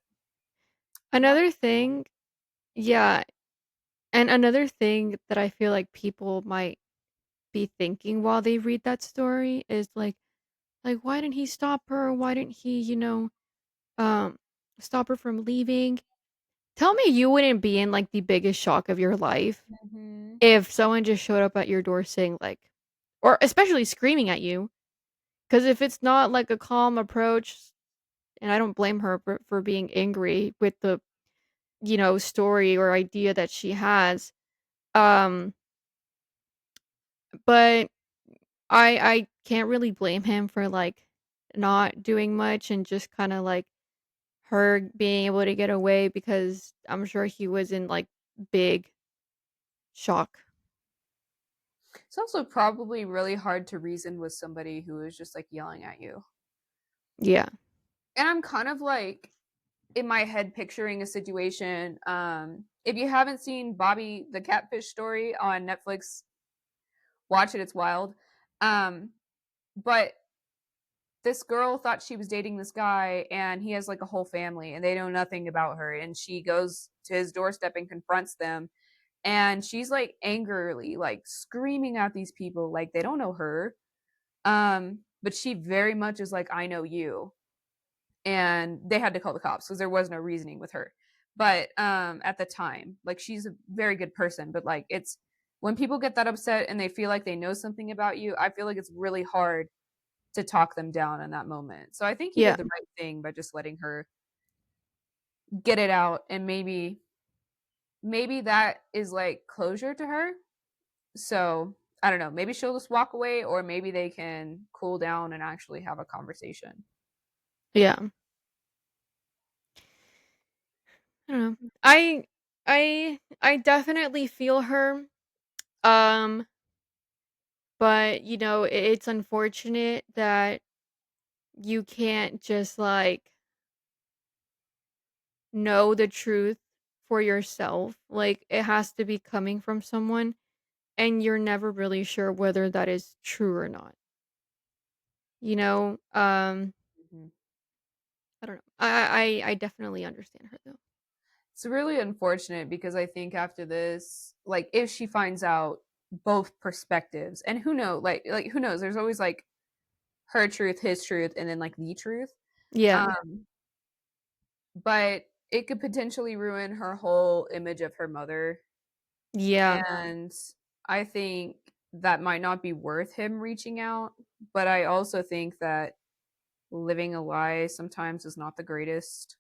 [SPEAKER 2] not
[SPEAKER 1] Another
[SPEAKER 2] sure.
[SPEAKER 1] thing, yeah, and another thing that I feel like people might be thinking while they read that story is like why didn't he stop her? Why didn't he, um stop her from leaving? Tell me you wouldn't be in like the biggest shock of your life
[SPEAKER 2] Mhm.
[SPEAKER 1] if someone just showed up at your door saying like or especially screaming at you. Because if it's not like a calm approach, and I don't blame her for being angry with the, story or idea that she has. Um, but I can't really blame him for like not doing much and just kind of like her being able to get away because I'm sure he was in like big shock.
[SPEAKER 2] It's also probably really hard to reason with somebody who is just like yelling at you.
[SPEAKER 1] Yeah.
[SPEAKER 2] And I'm kind of like in my head picturing a situation. If you haven't seen Bobby the Catfish Story on Netflix, watch it. It's wild. Um, but this girl thought she was dating this guy, and he has like a whole family, and they know nothing about her. And she goes to his doorstep and confronts them, and she's like angrily, like screaming at these people, like they don't know her. But she very much is like, I know you. And they had to call the cops because there was no reasoning with her. But at the time, like she's a very good person, but like it's when people get that upset and they feel like they know something about you, I feel like it's really hard to talk them down in that moment. So I think he
[SPEAKER 1] Yeah.
[SPEAKER 2] did the right thing by just letting her get it out, and maybe that is like closure to her. So I don't know, maybe she'll just walk away, or maybe they can cool down and actually have a conversation.
[SPEAKER 1] Yeah. I don't know. I definitely feel her. Um, but it's unfortunate that you can't just like know the truth for yourself. Like it has to be coming from someone and you're never really sure whether that is true or not.
[SPEAKER 2] Mhm.
[SPEAKER 1] I don't know. I definitely understand her though.
[SPEAKER 2] It's really unfortunate because I think after this, like if she finds out both perspectives, and who knows, like who knows, there's always like her truth, his truth, and then like the truth.
[SPEAKER 1] Yeah.
[SPEAKER 2] Um, but it could potentially ruin her whole image of her mother.
[SPEAKER 1] Yeah.
[SPEAKER 2] And I think that might not be worth him reaching out. But I also think that living a lie sometimes is not the greatest.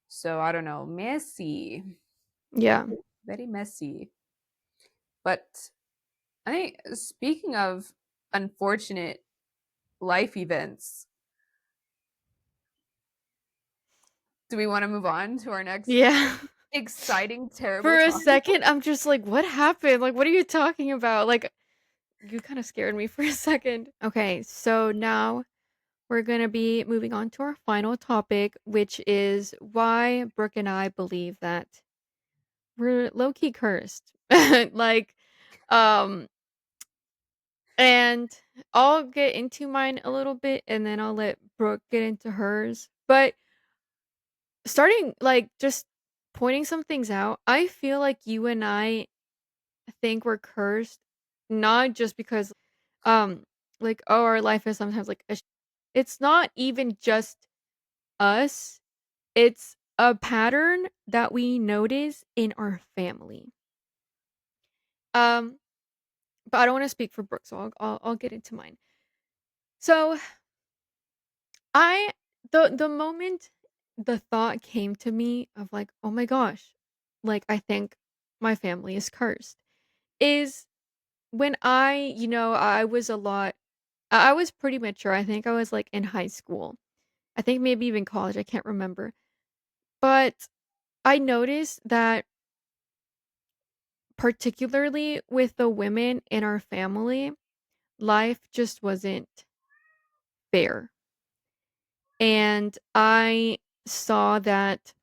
[SPEAKER 2] So I don't know. Messy.
[SPEAKER 1] Yeah.
[SPEAKER 2] Very messy. But I think speaking of unfortunate life events, do we want to move on to our next
[SPEAKER 1] Yeah.
[SPEAKER 2] exciting, terrible
[SPEAKER 1] For a
[SPEAKER 2] topic?
[SPEAKER 1] second I'm just like what happened? Like what are you talking about? Like you kind of scared me for a second. Okay, so now we're going to be moving on to our final topic, which is why Brooke and I believe that we're low key cursed. like, um, and I'll get into mine a little bit and then I'll let Brooke get into hers. But starting, like, just pointing some things out, I feel like you and I think we're cursed, not just because, um, like, oh, our life is sometimes like, it's not even just us. It's a pattern that we notice in our family. Um, but I don't want to speak for Brooke, so I'll get into mine. So I the moment the thought came to me of like, oh my gosh, like I think my family is cursed, is when I was a lot. I was pretty mature. I think I was like in high school. I think maybe even college. I can't remember, but I noticed that particularly with the women in our family, life just wasn't fair. And I saw that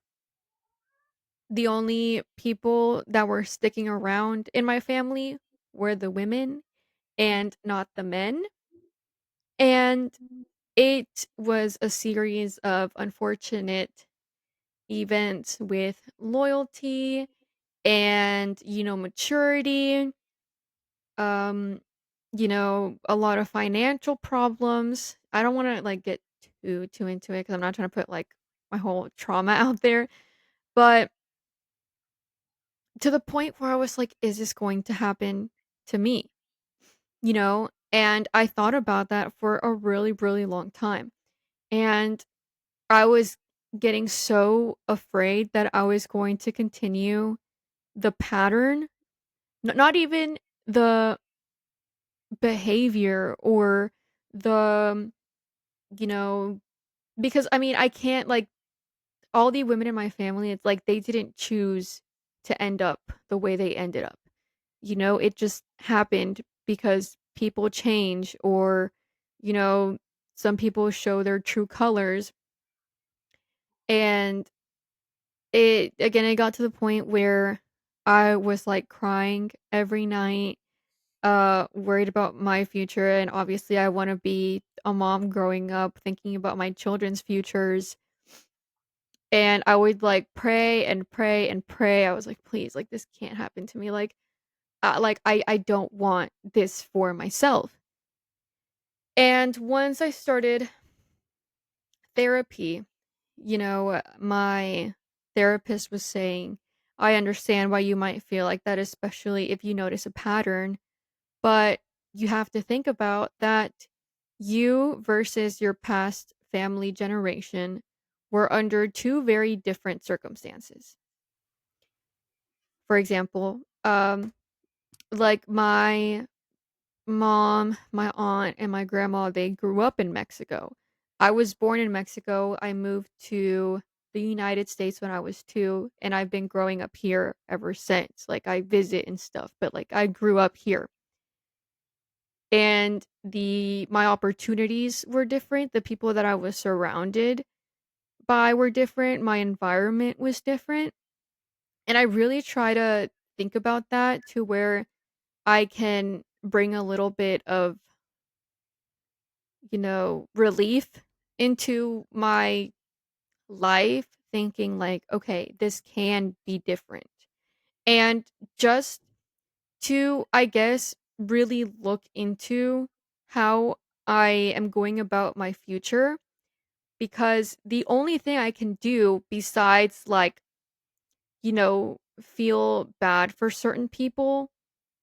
[SPEAKER 1] the only people that were sticking around in my family were the women and not the men. And it was a series of unfortunate events with loyalty and, maturity, um, a lot of financial problems. I don't want to like get too into it because I'm not trying to put like my whole trauma out there, but to the point where I was like, is this going to happen to me? And I thought about that for a really, really long time. And I was getting so afraid that I was going to continue the pattern, not even the behavior or the, you know, because I mean, I can't like all the women in my family, it's like they didn't choose to end up the way they ended up. It just happened because people change or, you know, some people show their true colors. And it got to the point where I was like crying every night, worried about my future. And obviously, I want to be a mom growing up, thinking about my children's futures. And I would like pray and pray and pray. I was like, please, like this can't happen to me. I don't want this for myself. And once I started therapy, my therapist was saying, I understand why you might feel like that, especially if you notice a pattern, but you have to think about that you versus your past family generation were under two very different circumstances. For example, like my mom, my aunt, and my grandma, they grew up in Mexico. I was born in Mexico. I moved to the United States when I was 2, and I've been growing up here ever since. Like, I visit and stuff, but, like, I grew up here. And my opportunities were different. The people that I was surrounded by were different. My environment was different. And I really try to think about that to where I can bring a little bit of relief into my life, thinking like, okay, this can be different. And just to, I guess, really look into how I am going about my future, because the only thing I can do besides like, feel bad for certain people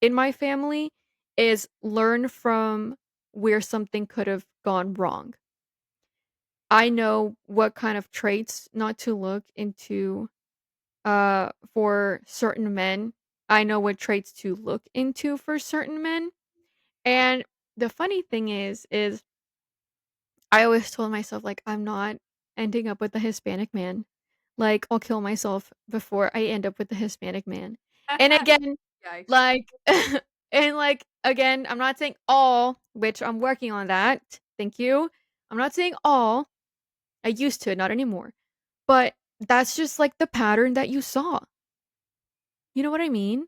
[SPEAKER 1] in my family is learn from where something could have gone wrong. I know what kind of traits not to look into for certain men. I know what traits to look into for certain men. And the funny thing is I always told myself like I'm not ending up with a Hispanic man. Like I'll kill myself before I end up with a Hispanic man. And again,
[SPEAKER 2] Yikes.
[SPEAKER 1] like and like again, I'm not saying all, which I'm working on that. Thank you. I'm not saying all. I used to, not anymore. But that's just, like, the pattern that you saw. You know what I mean?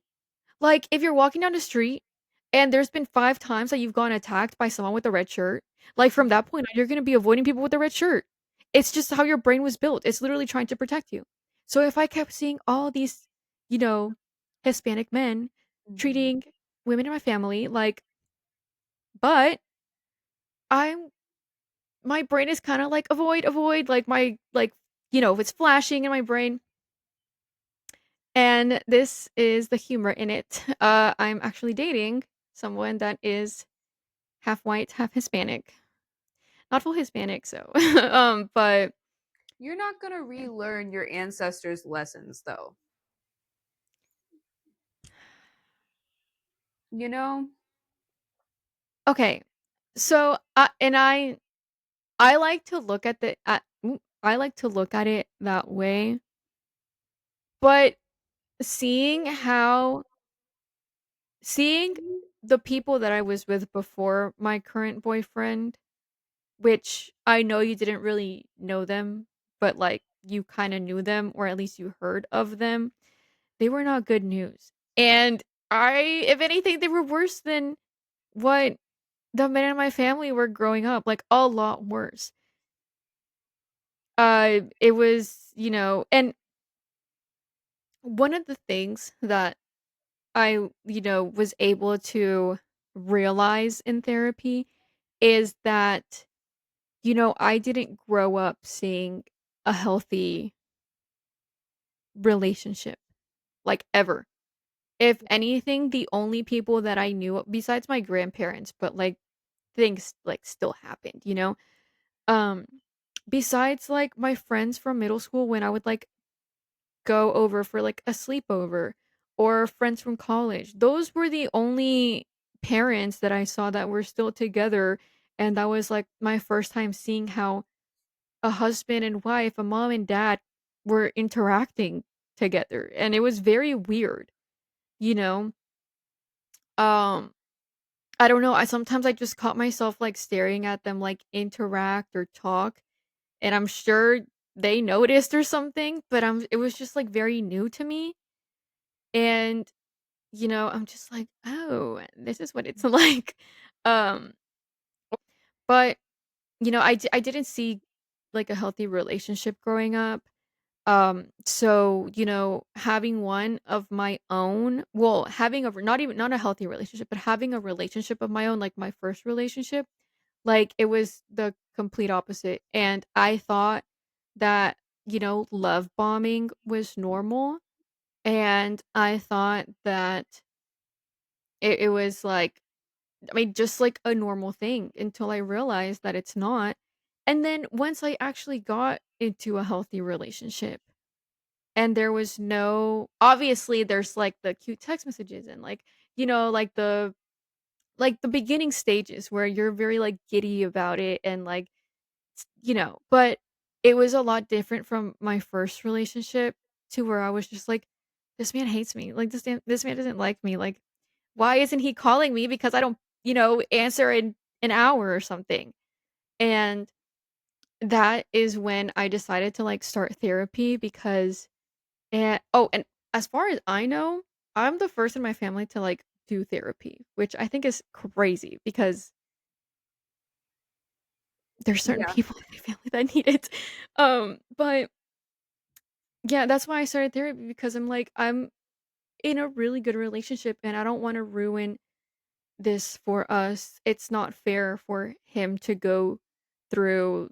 [SPEAKER 1] Like, if you're walking down the street and there's been 5 times that you've gotten attacked by someone with a red shirt, like, from that point on, you're gonna be avoiding people with a red shirt. It's just how your brain was built. It's literally trying to protect you. So if I kept seeing all these, you know, Hispanic men
[SPEAKER 2] Mhm.
[SPEAKER 1] treating women in my family like but I'm my brain is kinda like, "Avoid, avoid," like, it's flashing in my brain. And this is the humor in it. I'm actually dating someone that is half white, half Hispanic. Not full Hispanic, so but
[SPEAKER 2] You're not gonna
[SPEAKER 1] yeah.
[SPEAKER 2] relearn your ancestors' lessons, though. You know?
[SPEAKER 1] Okay. So, I like to look at I like to look at it that way, but seeing how seeing the people that I was with before my current boyfriend, which I know you didn't really know them, but, like, you kinda knew them or at least you heard of them, they were not good news. And I if anything, they were worse than what the men in my family were growing up, like, a lot worse. It was, and one of the things that I, was able to realize in therapy is that, I didn't grow up seeing a healthy relationship, like, ever. If anything, the only people that I knew besides my grandparents, but, like, things, like, still happened, Um, besides, like, my friends from middle school when I would, like, go over for, like, a sleepover or friends from college, those were the only parents that I saw that were still together, and that was, like, my first time seeing how a husband and wife, a mom and dad were interacting together, and it was very weird, you know? Um, I don't know, I just caught myself, like, staring at them, like, interact or talk, and I'm sure they noticed or something, but it was just, like, very new to me, and, I'm just like, "Oh, this is what it's like." Um, but, I didn't see, like, a healthy relationship growing up. So, having one of my own, well, having not a healthy relationship, but having a relationship of my own, like my first relationship, like it was the complete opposite. And I thought that, love bombing was normal. And I thought that it was like, I mean, just like a normal thing until I realized that it's not. And then once I actually got into a healthy relationship, and there was no obviously, there's, like, the cute text messages and, like, like, the beginning stages where you're very, like, giddy about it and, like, but it was a lot different from my first relationship to where I was just like, "This man hates me, like, this man doesn't like me, like, why isn't he calling me because I don't, answer in an hour or something?" And that is when I decided to, like, start therapy because and as far as I know, I'm the first in my family to, like, do therapy, which I think is crazy because there's certain
[SPEAKER 2] Yeah.
[SPEAKER 1] people in my family that need it. But yeah, that's why I started therapy because I'm like, I'm in a really good relationship and I don't wanna ruin this for us. It's not fair for him to go through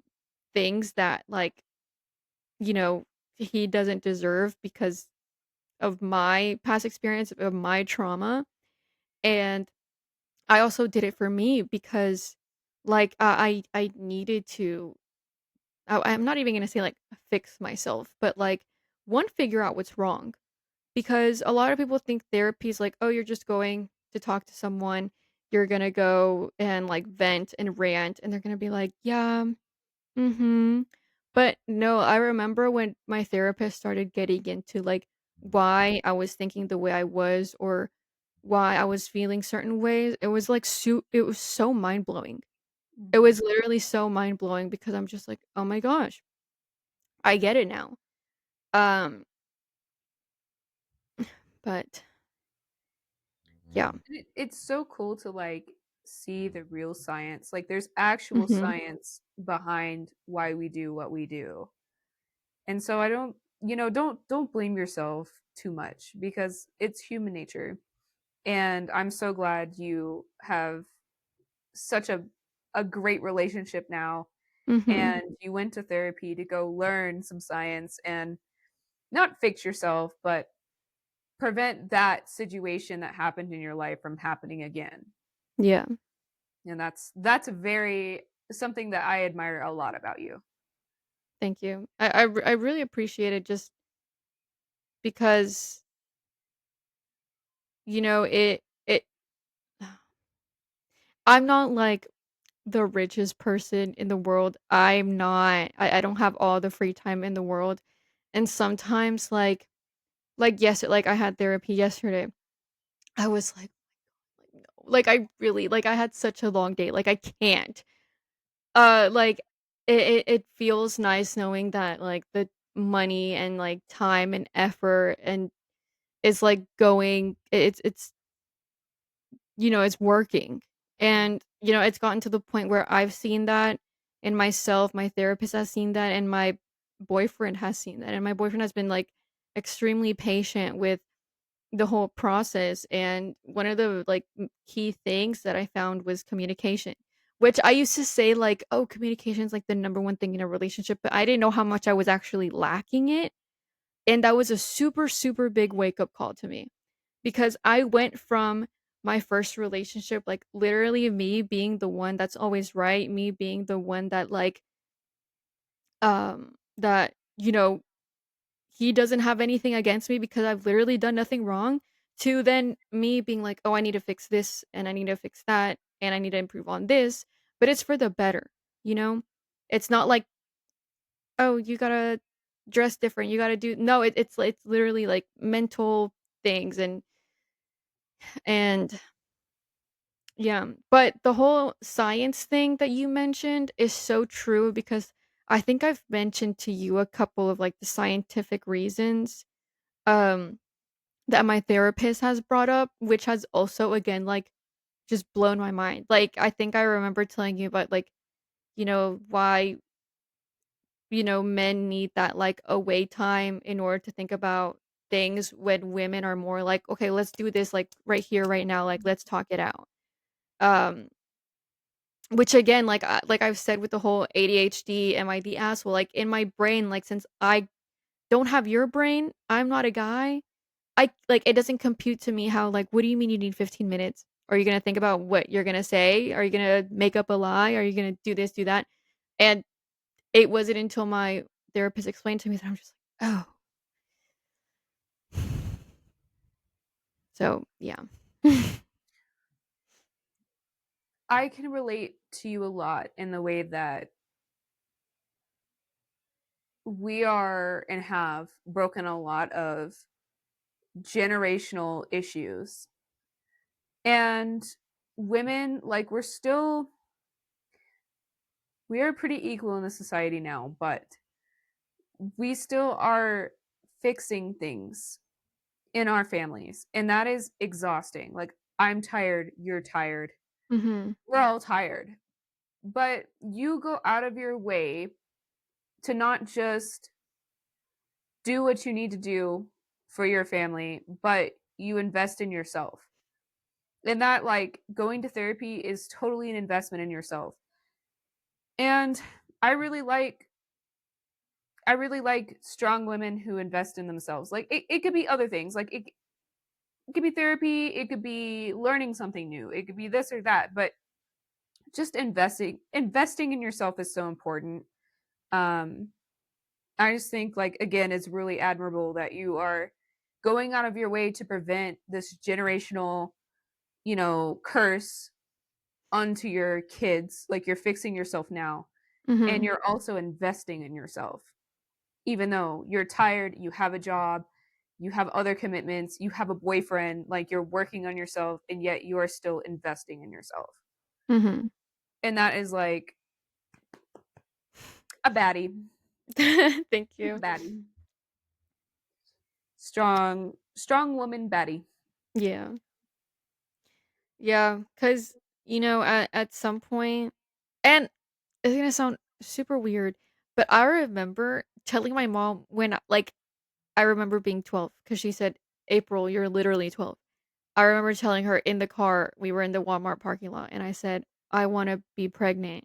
[SPEAKER 1] things that, like, you know, he doesn't deserve because of my past experience, of my trauma, and I also did it for me because, like, I needed to I'm not even gonna say, like, fix myself, but, like, 1, figure out what's wrong, because a lot of people think therapy is like, "Oh, you're just going to talk to someone, you're gonna go and, like, vent and rant," and they're gonna be like, "Yeah, mhm." But no, I remember when my therapist started getting into, like, why I was thinking the way I was or why I was feeling certain ways, it was, like, it was so mind-blowing. It
[SPEAKER 2] Mhm.
[SPEAKER 1] was literally so mind-blowing because I'm just like, "Oh my gosh, I get it now." Um, but yeah.
[SPEAKER 2] It's so cool to like see the real science. Like there's actual
[SPEAKER 1] Mhm.
[SPEAKER 2] science behind why we do what we do. And so I don't, don't blame yourself too much because it's human nature. And I'm so glad you have such a great relationship now
[SPEAKER 1] Mhm.
[SPEAKER 2] and you went to therapy to go learn some science and not fix yourself, but prevent that situation that happened in your life from happening again.
[SPEAKER 1] Yeah.
[SPEAKER 2] And that's very something that I admire a lot about you.
[SPEAKER 1] Thank you. I really appreciate it just because, it I'm not, like, the richest person in the world. I don't have all the free time in the world, and sometimes, like, yes, like, I had therapy yesterday. I was like, like, I really like, I had such a long day, like, I can't. Like, it feels nice knowing that, like, the money and, like, time and effort and is, like, going it's it's working.
[SPEAKER 2] Mhm.
[SPEAKER 1] And, it's gotten to the point where I've seen that in myself, my therapist has seen that, and my boyfriend has seen that, and my boyfriend has been, like, extremely patient with the whole process, and one of the, like, key things that I found was communication, which I used to say, like, "Oh, communication is, like, the number one thing in a relationship," but I didn't know how much I was actually lacking it, and that was a super, super big wake-up call to me, because I went from my first relationship, like, literally me being the one that's always right, me being the one that, like, that, he doesn't have anything against me because I've literally done nothing wrong, to then me being like, "Oh, I need to fix this, and I need to fix that, and I need to improve on this," but it's for the better, you know? It's not like, "Oh, you gotta dress different, you gotta do." No, it's literally, like, mental things and yeah, but the whole science thing that you mentioned is so true because I think I've mentioned to you a couple of, like, the scientific reasons, um that my therapist has brought up, which has also, again, like, just blown my mind. Like, I think I remember telling you about, like, why, men need that, like, away time in order to think about things when women are more like, "Okay, let's do this, like, right here, right now, like, let's talk it out." Um, which again, like I've said with the whole ADHD, am I the asshole? Like, in my brain, like, since I don't have your brain, I'm not a guy. It doesn't compute to me how, like, what do you mean you need 15 minutes? Are you gonna think about what you're gonna say? Are you gonna make up a lie? Are you gonna do this, do that? And it wasn't until my therapist explained to me that I'm just like, "Oh." So, yeah.
[SPEAKER 2] I can relate to you a lot in the way that we are and have broken a lot of generational issues. And women, like, we are pretty equal in the society now, but we still are fixing things in our families. And that is exhausting. Like, I'm tired, you're tired,
[SPEAKER 1] Mhm.
[SPEAKER 2] we're all tired. But you go out of your way to not just do what you need to do for your family, but you invest in yourself. And that, like, going to therapy is totally an investment in yourself. And I really like I really like strong women who invest in themselves. Like, it could be other things. Like, it could be therapy, it could be learning something new, it could be this or that, but just investing in yourself is so important. Um I just think, like, again, it's really admirable that you are going out of your way to prevent this generational, curse onto your kids. Like, you're fixing yourself now, and
[SPEAKER 1] Mhm.
[SPEAKER 2] you're also investing in yourself. Even though you're tired, you have a job, you have other commitments, you have a boyfriend, like, you're working on yourself, and yet you are still investing in yourself.
[SPEAKER 1] Mhm.
[SPEAKER 2] And that is like a baddie.
[SPEAKER 1] Thank
[SPEAKER 2] It's a
[SPEAKER 1] you.
[SPEAKER 2] baddie. Strong woman baddie.
[SPEAKER 1] Yeah. Yeah, cause at some point, and it's gonna sound super weird, but I remember telling my mom when, I remember being 12, cause she said, "April, you're literally 12." I remember telling her in the car, we were in the Walmart parking lot, and I said, "I wanna be pregnant."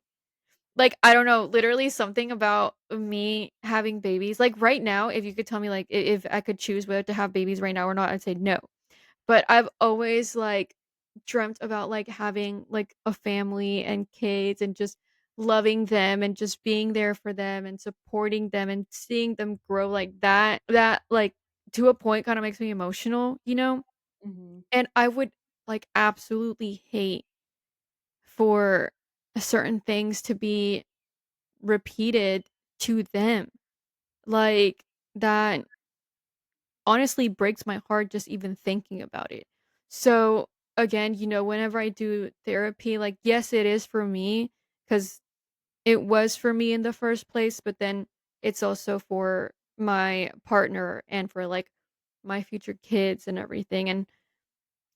[SPEAKER 1] Like, I don't know, literally something about me having babies, like, right now, if you could tell me, like, I if I could choose whether to have babies right now or not, I'd say no. But I've always, like, dreamt about, like, having, like, a family and kids and just loving them and just being there for them and supporting them and seeing them grow like that. That, like, to a point, kinda makes me emotional, you know?
[SPEAKER 2] Mhm.
[SPEAKER 1] And I would, like, absolutely hate for certain things to be repeated to them. Like, that honestly breaks my heart just even thinking about it. So again, whenever I do therapy, like, yes, it is for me because it was for me in the first place, but then it's also for my partner and for, like, my future kids and everything, and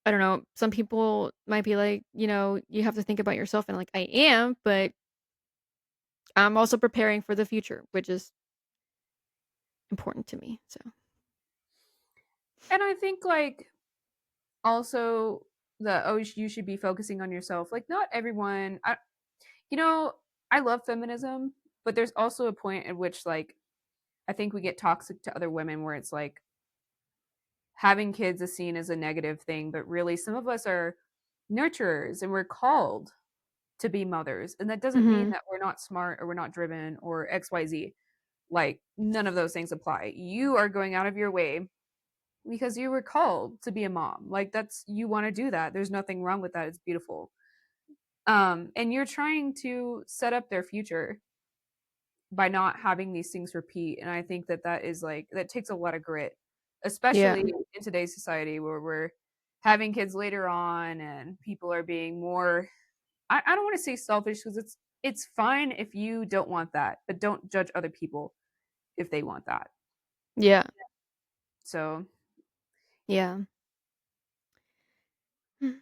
[SPEAKER 1] I don't know, some people might be like, "You have to think about yourself," and, like, I am, but I'm also preparing for the future, which is important to me, so
[SPEAKER 2] And I think like also the oh you should be focusing on yourself. Like not everyone you know, I love feminism, but there's also a point at which like I think we get toxic to other women where it's like having kids is seen as a negative thing, but really some of us are nurturers and we're called to be mothers. And that doesn't mean
[SPEAKER 1] Mhm.
[SPEAKER 2] that we're not smart or we're not driven or XYZ. Like none of those things apply. You are going out of your way because you were called to be a mom. Like that's you want to do that. There's nothing wrong with that. It's beautiful. And you're trying to set up their future by not having these things repeat. And I think that that is like that takes a lot of grit,
[SPEAKER 1] Yeah.
[SPEAKER 2] especially in today's society where we're having kids later on and people are being more I don't want to say selfish because it's fine if you don't want that, but don't judge other people if they want that.
[SPEAKER 1] Yeah.
[SPEAKER 2] So
[SPEAKER 1] Yeah. Mm.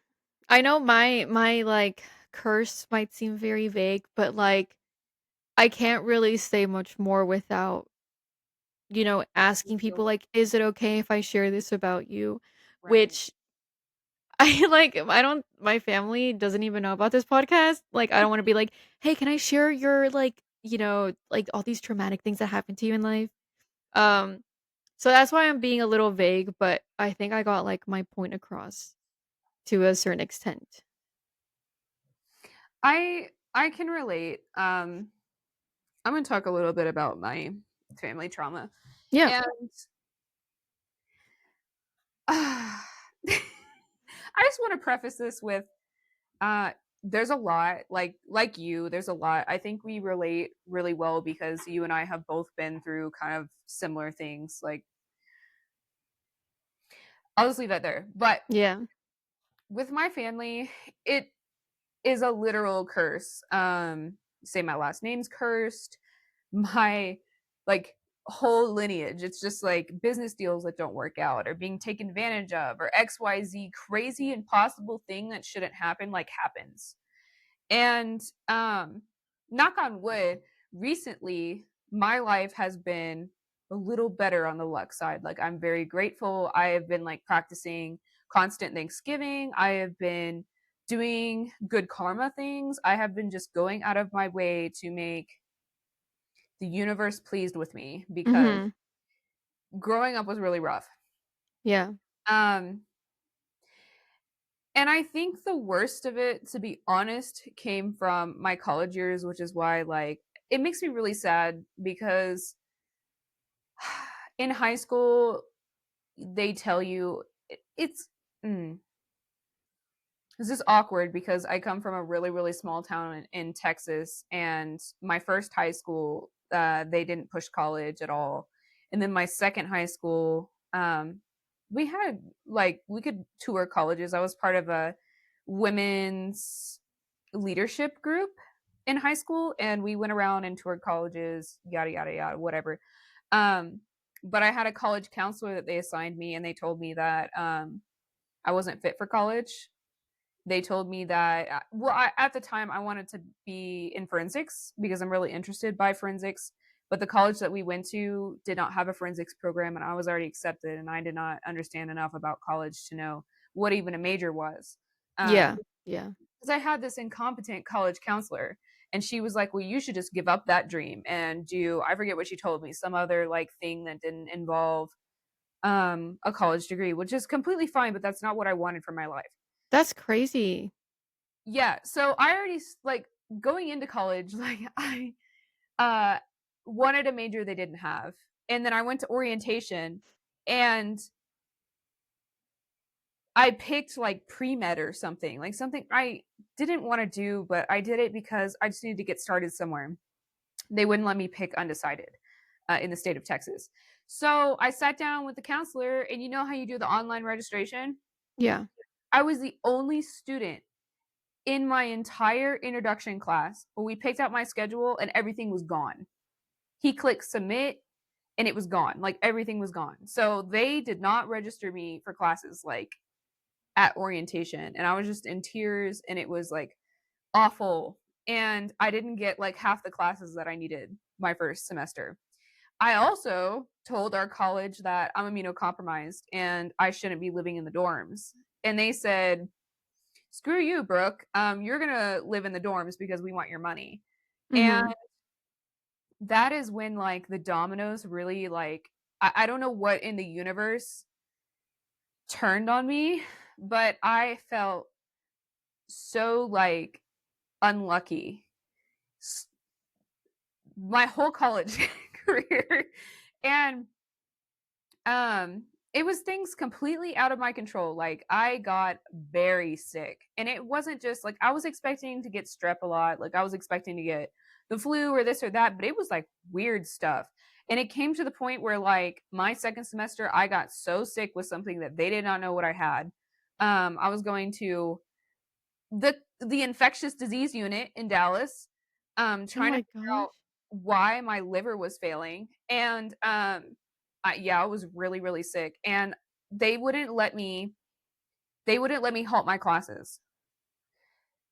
[SPEAKER 1] I know my, like, curse might seem very vague, but, like, I can't really say much more without, asking people, like, "Is it okay if I share this about you?"
[SPEAKER 2] right.
[SPEAKER 1] Which I don't my family doesn't even know about this podcast. Like, I don't wanna be like, "Hey, can I share your, like, like, all these traumatic things that happened to you in life?" Um, so that's why I'm being a little vague, but I think I got, like, my point across to a certain extent.
[SPEAKER 2] I can relate. I'm going to talk a little bit about my family trauma.
[SPEAKER 1] Yeah.
[SPEAKER 2] And I just want to preface this with uh there's a lot like you there's a lot I think we relate really well because you and I have both been through kind of similar things like I'll just leave that there but
[SPEAKER 1] Yeah.
[SPEAKER 2] with my family it is a literal curse say my last name's cursed my like whole lineage it's just like business deals that don't work out or being taken advantage of or xyz crazy impossible thing that shouldn't happen like happens. And knock on wood, recently my life has been a little better on the luck side. Like I'm very grateful. I have been like practicing constant Thanksgiving. I have been doing good karma things. I have been just going out of my way to make the universe pleased with me because
[SPEAKER 1] Mhm.
[SPEAKER 2] growing up was really rough.
[SPEAKER 1] Yeah.
[SPEAKER 2] Um and I think the worst of it, to be honest, came from my college years, which is why, like, it makes me really sad because in high school, they tell you it's. Mm, this is awkward because I come from a really, really small town in Texas, and my first high school, they didn't push college at all. And then my second high school, we had like we could tour colleges. I was part of a women's leadership group in high school, and we went around and toured colleges, yada yada yada, whatever. Um, but I had a college counselor that they assigned me, and they told me that I wasn't fit for college. They told me that at the time I wanted to be in forensics because I'm really interested by forensics, but the college that we went to did not have a forensics program and I was already accepted and I did not understand enough about college to know what even a major was.
[SPEAKER 1] Yeah.
[SPEAKER 2] um
[SPEAKER 1] Yeah.
[SPEAKER 2] because I had this incompetent college counselor and she was like, well, you should just give up that dream and do, I forget what she told me, some other like thing that didn't involve a college degree, which is completely fine, but that's not what I wanted for my life.
[SPEAKER 1] That's crazy.
[SPEAKER 2] Yeah, so I already like going into college, like I uh wanted a major they didn't have. And then I went to orientation and I picked like pre-med or something, like something I didn't want to do, but I did it because I just needed to get started somewhere. They wouldn't let me pick undecided in the state of Texas. So I sat down with the counselor, and you know how you do the online registration?
[SPEAKER 1] Yeah.
[SPEAKER 2] I was the only student in my entire introduction class where we picked out my schedule and everything was gone. He clicked submit and it was gone. Like everything was gone. So they did not register me for classes like at orientation. And I was just in tears and it was like awful. And I didn't get like half the classes that I needed my first semester. I also told our college that I'm immunocompromised and I shouldn't be living in the dorms. And they said, screw you, Brooke. You're going to live in the dorms because we want your money. And
[SPEAKER 1] Mhm.
[SPEAKER 2] that is when like the dominoes really like, I don't know what in the universe turned on me, but I felt so like unlucky my whole college career. And it was things completely out of my control. Like I got very sick. And it wasn't just like I was expecting to get strep a lot. Like I was expecting to get the flu or this or that, but it was like weird stuff. And it came to the point where like my second semester I got so sick with something that they did not know what I had. I was going to the infectious disease unit in Dallas,
[SPEAKER 1] Oh
[SPEAKER 2] trying to
[SPEAKER 1] my
[SPEAKER 2] figure out
[SPEAKER 1] gosh.
[SPEAKER 2] why my liver was failing, and yeah, I was really really sick, and they wouldn't let me. They wouldn't let me halt my classes.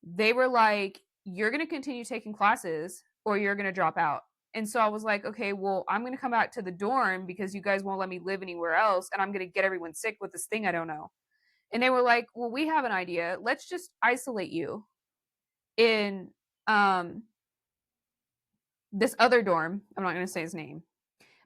[SPEAKER 2] They were like, "You're going to continue taking classes, or you're going to drop out." And so I was like, "Okay, well, I'm going to come back to the dorm because you guys won't let me live anywhere else, and I'm going to get everyone sick with this thing I don't know." And they were like, "Well, we have an idea. Let's just isolate you in um this other dorm. I'm not going to say his name,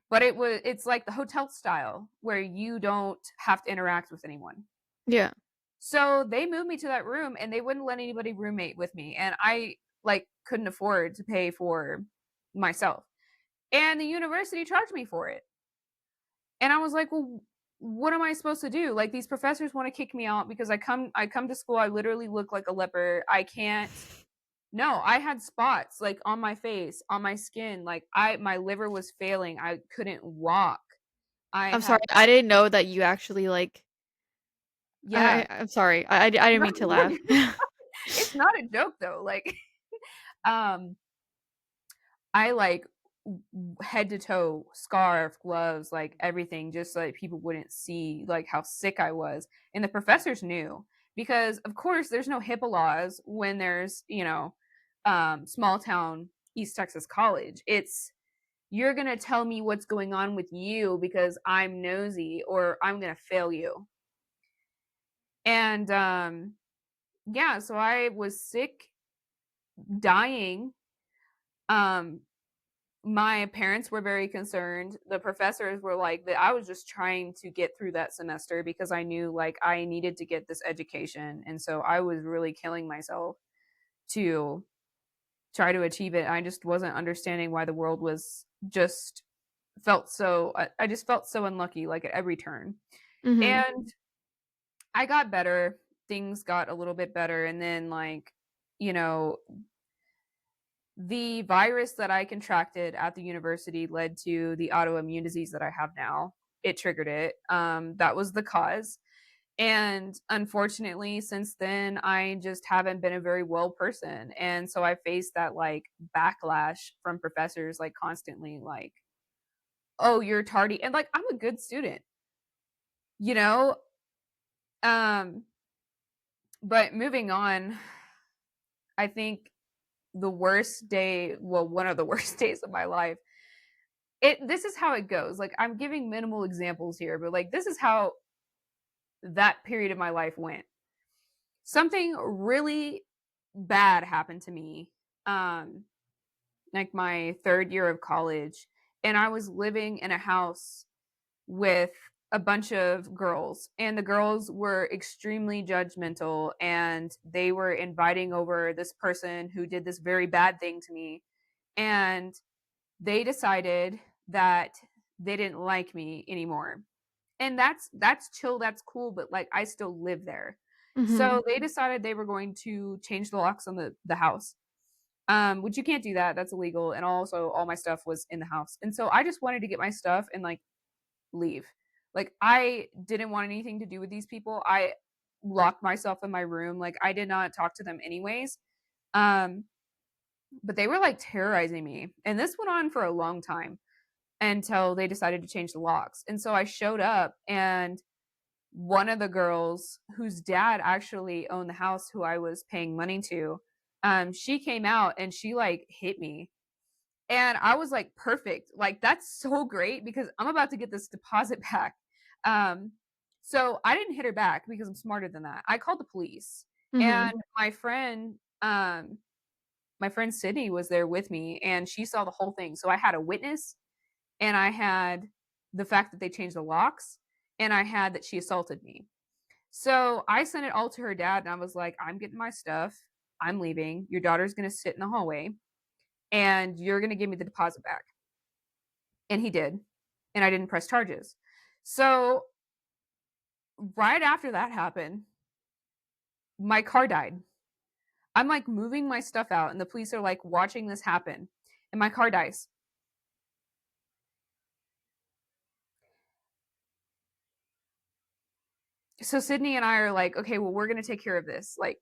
[SPEAKER 2] but it's like the hotel style where you don't have to interact with anyone."
[SPEAKER 1] Yeah.
[SPEAKER 2] So they moved me to that room and they wouldn't let anybody roommate with me, and I like couldn't afford to pay for myself, and the university charged me for it. And I was like, well, what am I supposed to do? Like these professors want to kick me out because I come to school, I literally look like a leper. I can't. No, I had spots like on my face, on my skin. Like my liver was failing. I couldn't walk. I
[SPEAKER 1] I'm
[SPEAKER 2] had
[SPEAKER 1] sorry, I didn't know that you actually, like
[SPEAKER 2] yeah.
[SPEAKER 1] I'm sorry. I didn't
[SPEAKER 2] No,
[SPEAKER 1] mean to laugh.
[SPEAKER 2] it's not a joke though. Like um I like head to toe, scarf, gloves, like everything, just so like people wouldn't see like how sick I was. And the professors knew because of course there's no HIPAA laws when there's, small town East Texas college. It's you're gonna tell me what's going on with you because I'm nosy or I'm gonna fail you. And yeah, so I was sick, dying. Um my parents were very concerned. The professors were like that I was just trying to get through that semester because I knew like I needed to get this education. And so I was really killing myself to try to achieve it. I just wasn't understanding why the world was just felt so I just felt so unlucky like at every turn.
[SPEAKER 1] Mhm.
[SPEAKER 2] And I got better. Things got a little bit better and then you know, the virus that I contracted at the university led to the autoimmune disease that I have now. It triggered it. That was the cause. And unfortunately, since then, I just haven't been a very well person. And so I faced that like backlash from professors like constantly, like, oh, you're tardy. And like, I'm a good student, you know? Um, but moving on, I think the worst day, well, one of the worst days of my life, this is how it goes. Like I'm giving minimal examples here, but like this is how that period of my life went. Something really bad happened to me. Um like my 3rd year of college, and I was living in a house with a bunch of girls, and the girls were extremely judgmental, and they were inviting over this person who did this very bad thing to me, and they decided that they didn't like me anymore. And that's chill, that's cool, but like I still live there.
[SPEAKER 1] Mhm.
[SPEAKER 2] So they decided they were going to change the locks on the house. Which you can't do that. That's illegal. And also all my stuff was in the house. And so I just wanted to get my stuff and like leave. Like I didn't want anything to do with these people. I locked myself in my room. Like I did not talk to them anyways. Um, but they were like terrorizing me. And this went on for a long time until they decided to change the locks. And so I showed up, and one of the girls whose dad actually owned the house, who I was paying money to, she came out and she like hit me. And I was like, perfect. Like, that's so great because I'm about to get this deposit back. Um, so I didn't hit her back because I'm smarter than that. I called the police. And
[SPEAKER 1] Mhm.
[SPEAKER 2] my friend Sydney was there with me, and she saw the whole thing. So I had a witness, and I had the fact that they changed the locks, and I had that she assaulted me. So I sent it all to her dad, and I was like, I'm getting my stuff. I'm leaving. Your daughter's going to sit in the hallway, and you're going to give me the deposit back. And he did. And I didn't press charges. So right after that happened, my car died. I'm like moving my stuff out, and the police are like watching this happen, and my car dies. So Sydney and I are like, okay, well, we're going to take care of this. Like,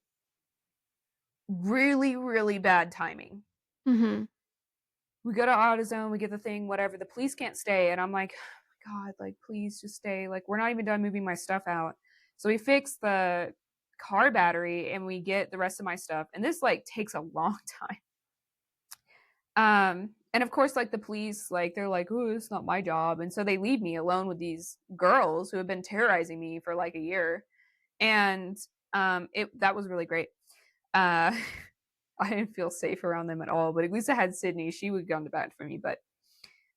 [SPEAKER 2] really, really bad timing.
[SPEAKER 1] Mhm.
[SPEAKER 2] We go to AutoZone, we get the thing, whatever. The police can't stay. And I'm like, oh my God, like, please just stay. Like, we're not even done moving my stuff out. So we fix the car battery and we get the rest of my stuff. And this like takes a long time. And of course, like the police, like they're like, oh, it's not my job. And so they leave me alone with these girls who have been terrorizing me for like a year. And it that was really great. Uh I didn't feel safe around them at all, but at least I had Sydney. She would go to bat for me. But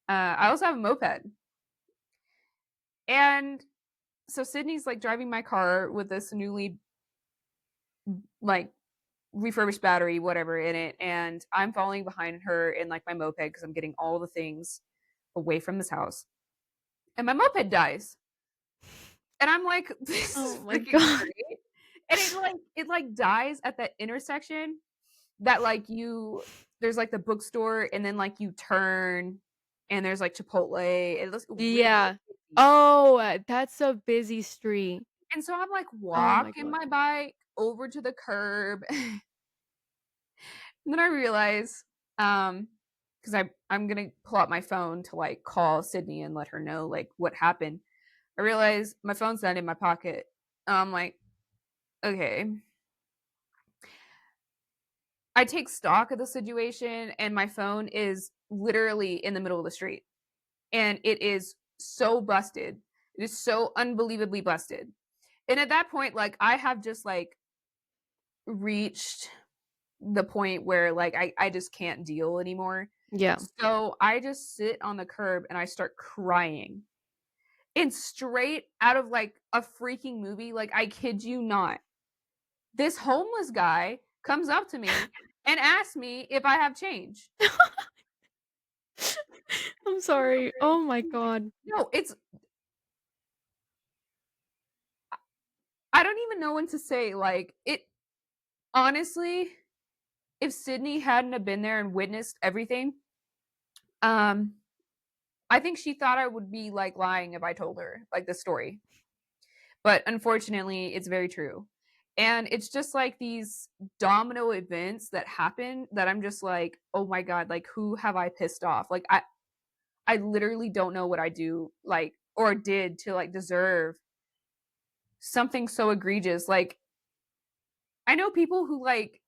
[SPEAKER 2] I also have a moped. And so Sydney's like driving my car with this newly like refurbished battery, whatever in it. And I'm following behind her in like my moped because I'm getting all the things away from this house. And my moped dies. And I'm like, this
[SPEAKER 1] Oh
[SPEAKER 2] is
[SPEAKER 1] my
[SPEAKER 2] freaking
[SPEAKER 1] god.
[SPEAKER 2] great. And it like dies at that intersection that like you there's like the bookstore and then like you turn and there's like Chipotle. It looks really
[SPEAKER 1] Yeah.
[SPEAKER 2] busy.
[SPEAKER 1] Oh, that's a busy street.
[SPEAKER 2] And so I'm like
[SPEAKER 1] Oh my
[SPEAKER 2] walking
[SPEAKER 1] god.
[SPEAKER 2] my bike over to the curb. And then I realize, because I'm gonna pull out my phone to like call Sydney and let her know like what happened. I realize my phone's not in my pocket. I'm like, okay. I take stock of the situation and my phone is literally in the middle of the street. And it is so busted. It is so unbelievably busted. And at that point, like I have just like reached the point where like I just can't deal anymore.
[SPEAKER 1] Yeah.
[SPEAKER 2] So I just sit on the curb and I start crying. And straight out of like a freaking movie, like I kid you not, this homeless guy comes up to me and asks me if I have change.
[SPEAKER 1] I'm sorry. Oh my god.
[SPEAKER 2] No, it's I don't even know when to say like it honestly, if Sydney hadn't have been there and witnessed everything, um I think she thought I would be like lying if I told her like the story. But unfortunately, it's very true. And it's just like these domino events that happen that I'm just like, "Oh my god, like who have I pissed off?" Like I literally don't know what I do like or did to like deserve something so egregious. Like I know people who like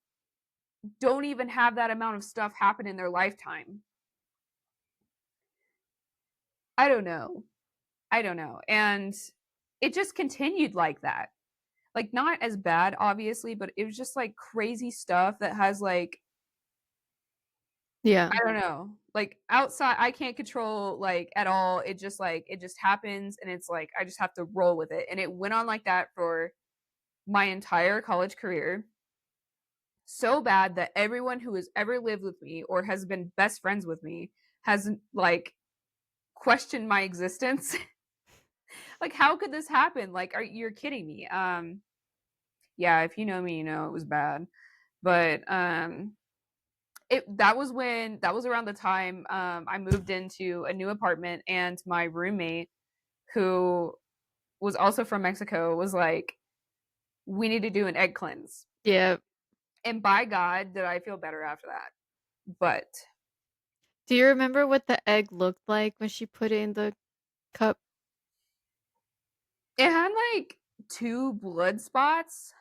[SPEAKER 2] don't even have that amount of stuff happen in their lifetime. I don't know. I don't know. And it just continued like that. Like not as bad obviously, but it was just like crazy stuff that has like
[SPEAKER 1] Yeah.
[SPEAKER 2] I don't know. Like outside I can't control like at all. It just happens and it's like I just have to roll with it. And it went on like that for my entire college career. So bad that everyone who has ever lived with me or has been best friends with me has like questioned my existence. Like how could this happen? Like are you're kidding me? Yeah, if you know me, you know it was bad. But it that was around the time I moved into a new apartment and my roommate who was also from Mexico was like we need to do an egg cleanse.
[SPEAKER 1] Yeah.
[SPEAKER 2] And by God, did I feel better after that. But
[SPEAKER 1] Do you remember what the egg looked like when she put it in the cup?
[SPEAKER 2] it had like two blood spots.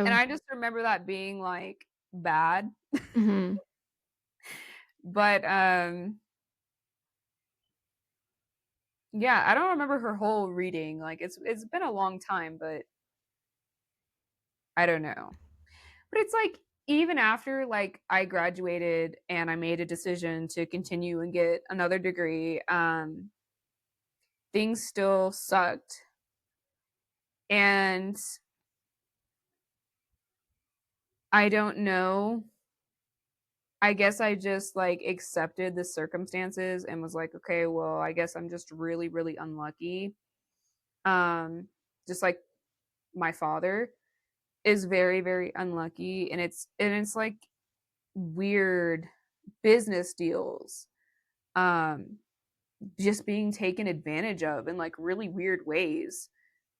[SPEAKER 2] And
[SPEAKER 1] Oh.
[SPEAKER 2] I just remember that being like bad.
[SPEAKER 1] Mhm.
[SPEAKER 2] But yeah, I don't remember her whole reading. Like it's been a long time, but I don't know. But it's like even after like I graduated and I made a decision to continue and get another degree, things still sucked. And I don't know. I guess I just like accepted the circumstances and was like, okay, well, I guess I'm just really, really unlucky. Um, just like my father is very, very unlucky, and it's like weird business deals. Um, just being taken advantage of in like really weird ways,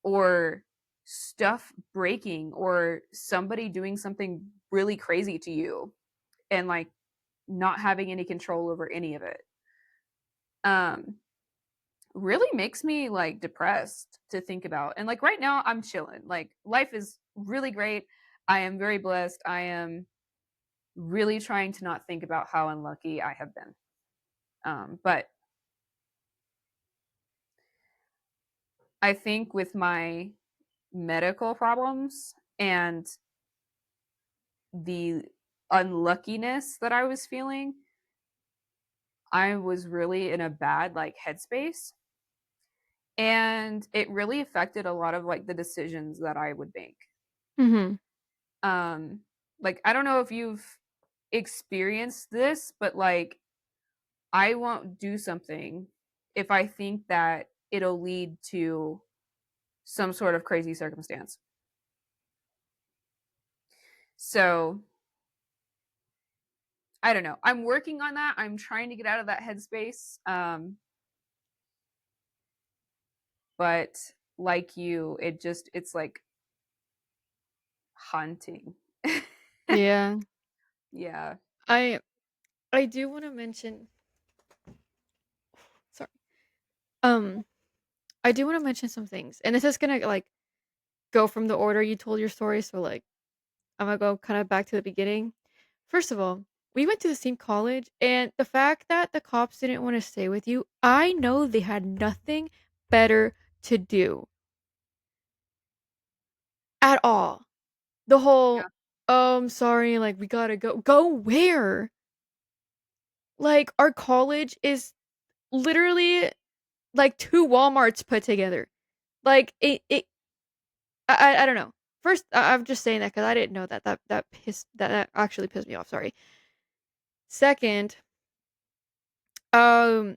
[SPEAKER 2] or stuff breaking, or somebody doing something really crazy to you and like not having any control over any of it. um really makes me like depressed to think about. And like right now I'm chilling, like life is really great. I am very blessed. I am really trying to not think about how unlucky I have been. But I think with my medical problems and the unluckiness that I was feeling, I was really in a bad like headspace, and it really affected a lot of like the decisions that I would make.
[SPEAKER 1] Mhm.
[SPEAKER 2] Um like I don't know if you've experienced this, but like I won't do something if I think that it'll lead to some sort of crazy circumstance. So, I don't know. I'm working on that. I'm trying to get out of that headspace. But like you, it's like haunting.
[SPEAKER 1] Yeah.
[SPEAKER 2] Yeah.
[SPEAKER 1] I I do wanna mention sorry. Um, I do wanna mention some things, and this is gonna, like, go from the order you told your story, so, like, I'm gonna go kinda back to the beginning. First of all, we went to the same college, and the fact that the cops didn't wanna stay with you, I know they had nothing better to do at all. The whole,
[SPEAKER 2] Yeah.
[SPEAKER 1] "Oh, I'm sorry, like, we gotta go." Go where? Like, our college is literally, like, 2 Walmarts put together. Like, I don't know. First, I'm just saying that because I didn't know that. That actually pissed me off, sorry. Second, um,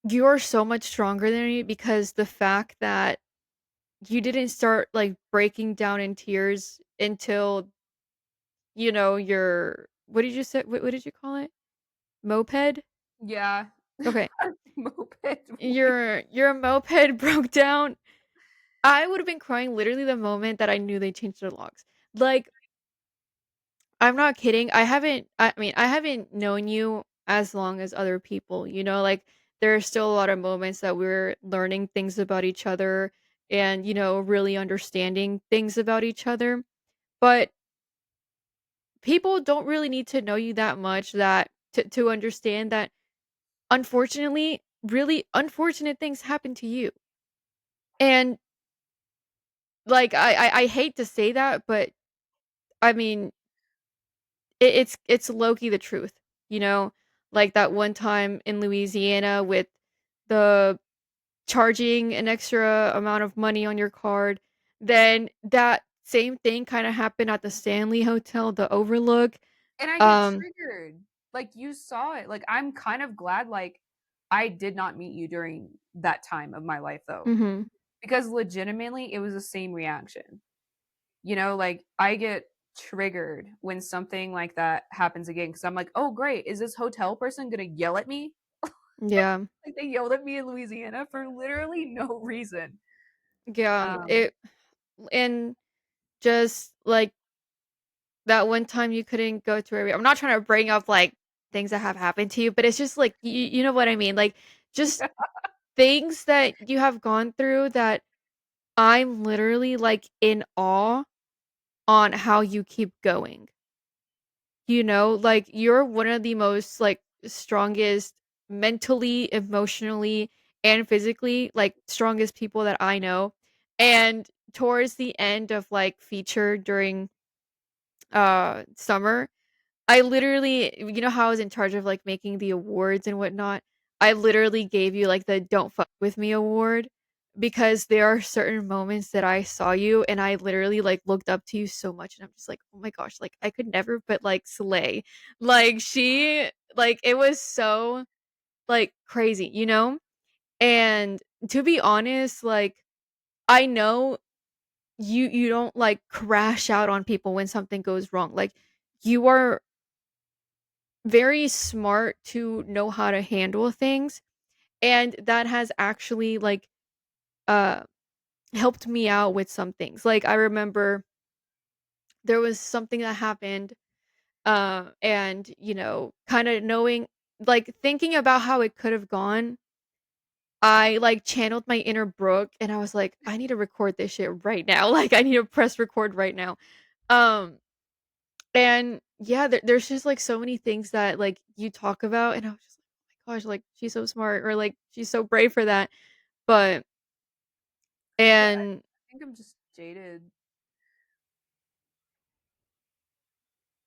[SPEAKER 1] you're so much stronger than me because the fact that you didn't start, like, breaking down in tears until, your what did you say what did you call it? Moped?
[SPEAKER 2] Yeah.
[SPEAKER 1] Okay.
[SPEAKER 2] Moped.
[SPEAKER 1] Your moped broke down. I would have been crying literally the moment that I knew they changed their locks. Like, I'm not kidding. I mean, I haven't known you as long as other people, like there are still a lot of moments that we're learning things about each other and, really understanding things about each other. But people don't really need to know you that much that to understand that unfortunately, really unfortunate things happen to you. And like I hate to say that, but I mean it's low-key the truth, you know? Like that one time in Louisiana with the charging an extra amount of money on your card, then that same thing kinda happened at the Stanley Hotel, the Overlook.
[SPEAKER 2] And I get
[SPEAKER 1] Um
[SPEAKER 2] triggered. Like you saw it. Like I'm kind of glad like I did not meet you during that time of my life though.
[SPEAKER 1] Mhm.
[SPEAKER 2] Because legitimately it was the same reaction. Like I get triggered when something like that happens again because I'm like, oh great, is this hotel person gonna yell at me?
[SPEAKER 1] Yeah.
[SPEAKER 2] Like they yelled at me in Louisiana for literally no reason.
[SPEAKER 1] Yeah,
[SPEAKER 2] Um,
[SPEAKER 1] it and just like that one time you couldn't go to a I'm not trying to bring up like things that have happened to you, but it's just like you know what I mean? Like just things that you have gone through that I'm literally like in awe on how you keep going. You know, like you're one of the most like strongest mentally, emotionally, and physically like strongest people that I know. And towards the end of like feature during summer, I literally you know how I was in charge of, like, making the awards and whatnot? I literally gave you, like, the "Don't fuck with me" award because there are certain moments that I saw you and I literally, like, looked up to you so much, and I'm just like, "Oh my gosh," like, I could never but, like, slay. Like, she like, it was so, like, crazy, you know? And to be honest, like, I know you don't, like, crash out on people when something goes wrong, like, you are very smart to know how to handle things, and that has actually, like, uh, helped me out with some things. Like, I remember there was something that happened, and, you know, kinda knowing like, thinking about how it could have gone, I, like, channeled my inner Brooke, and I was like, "I need to record this shit right now." Like, I need to press record right now. Um And yeah, there's just, like, so many things that, like, you talk about, and I was just like, "Oh my gosh, like, she's so smart," or, like, "She's so brave for that." But
[SPEAKER 2] I
[SPEAKER 1] and
[SPEAKER 2] think I'm just jaded.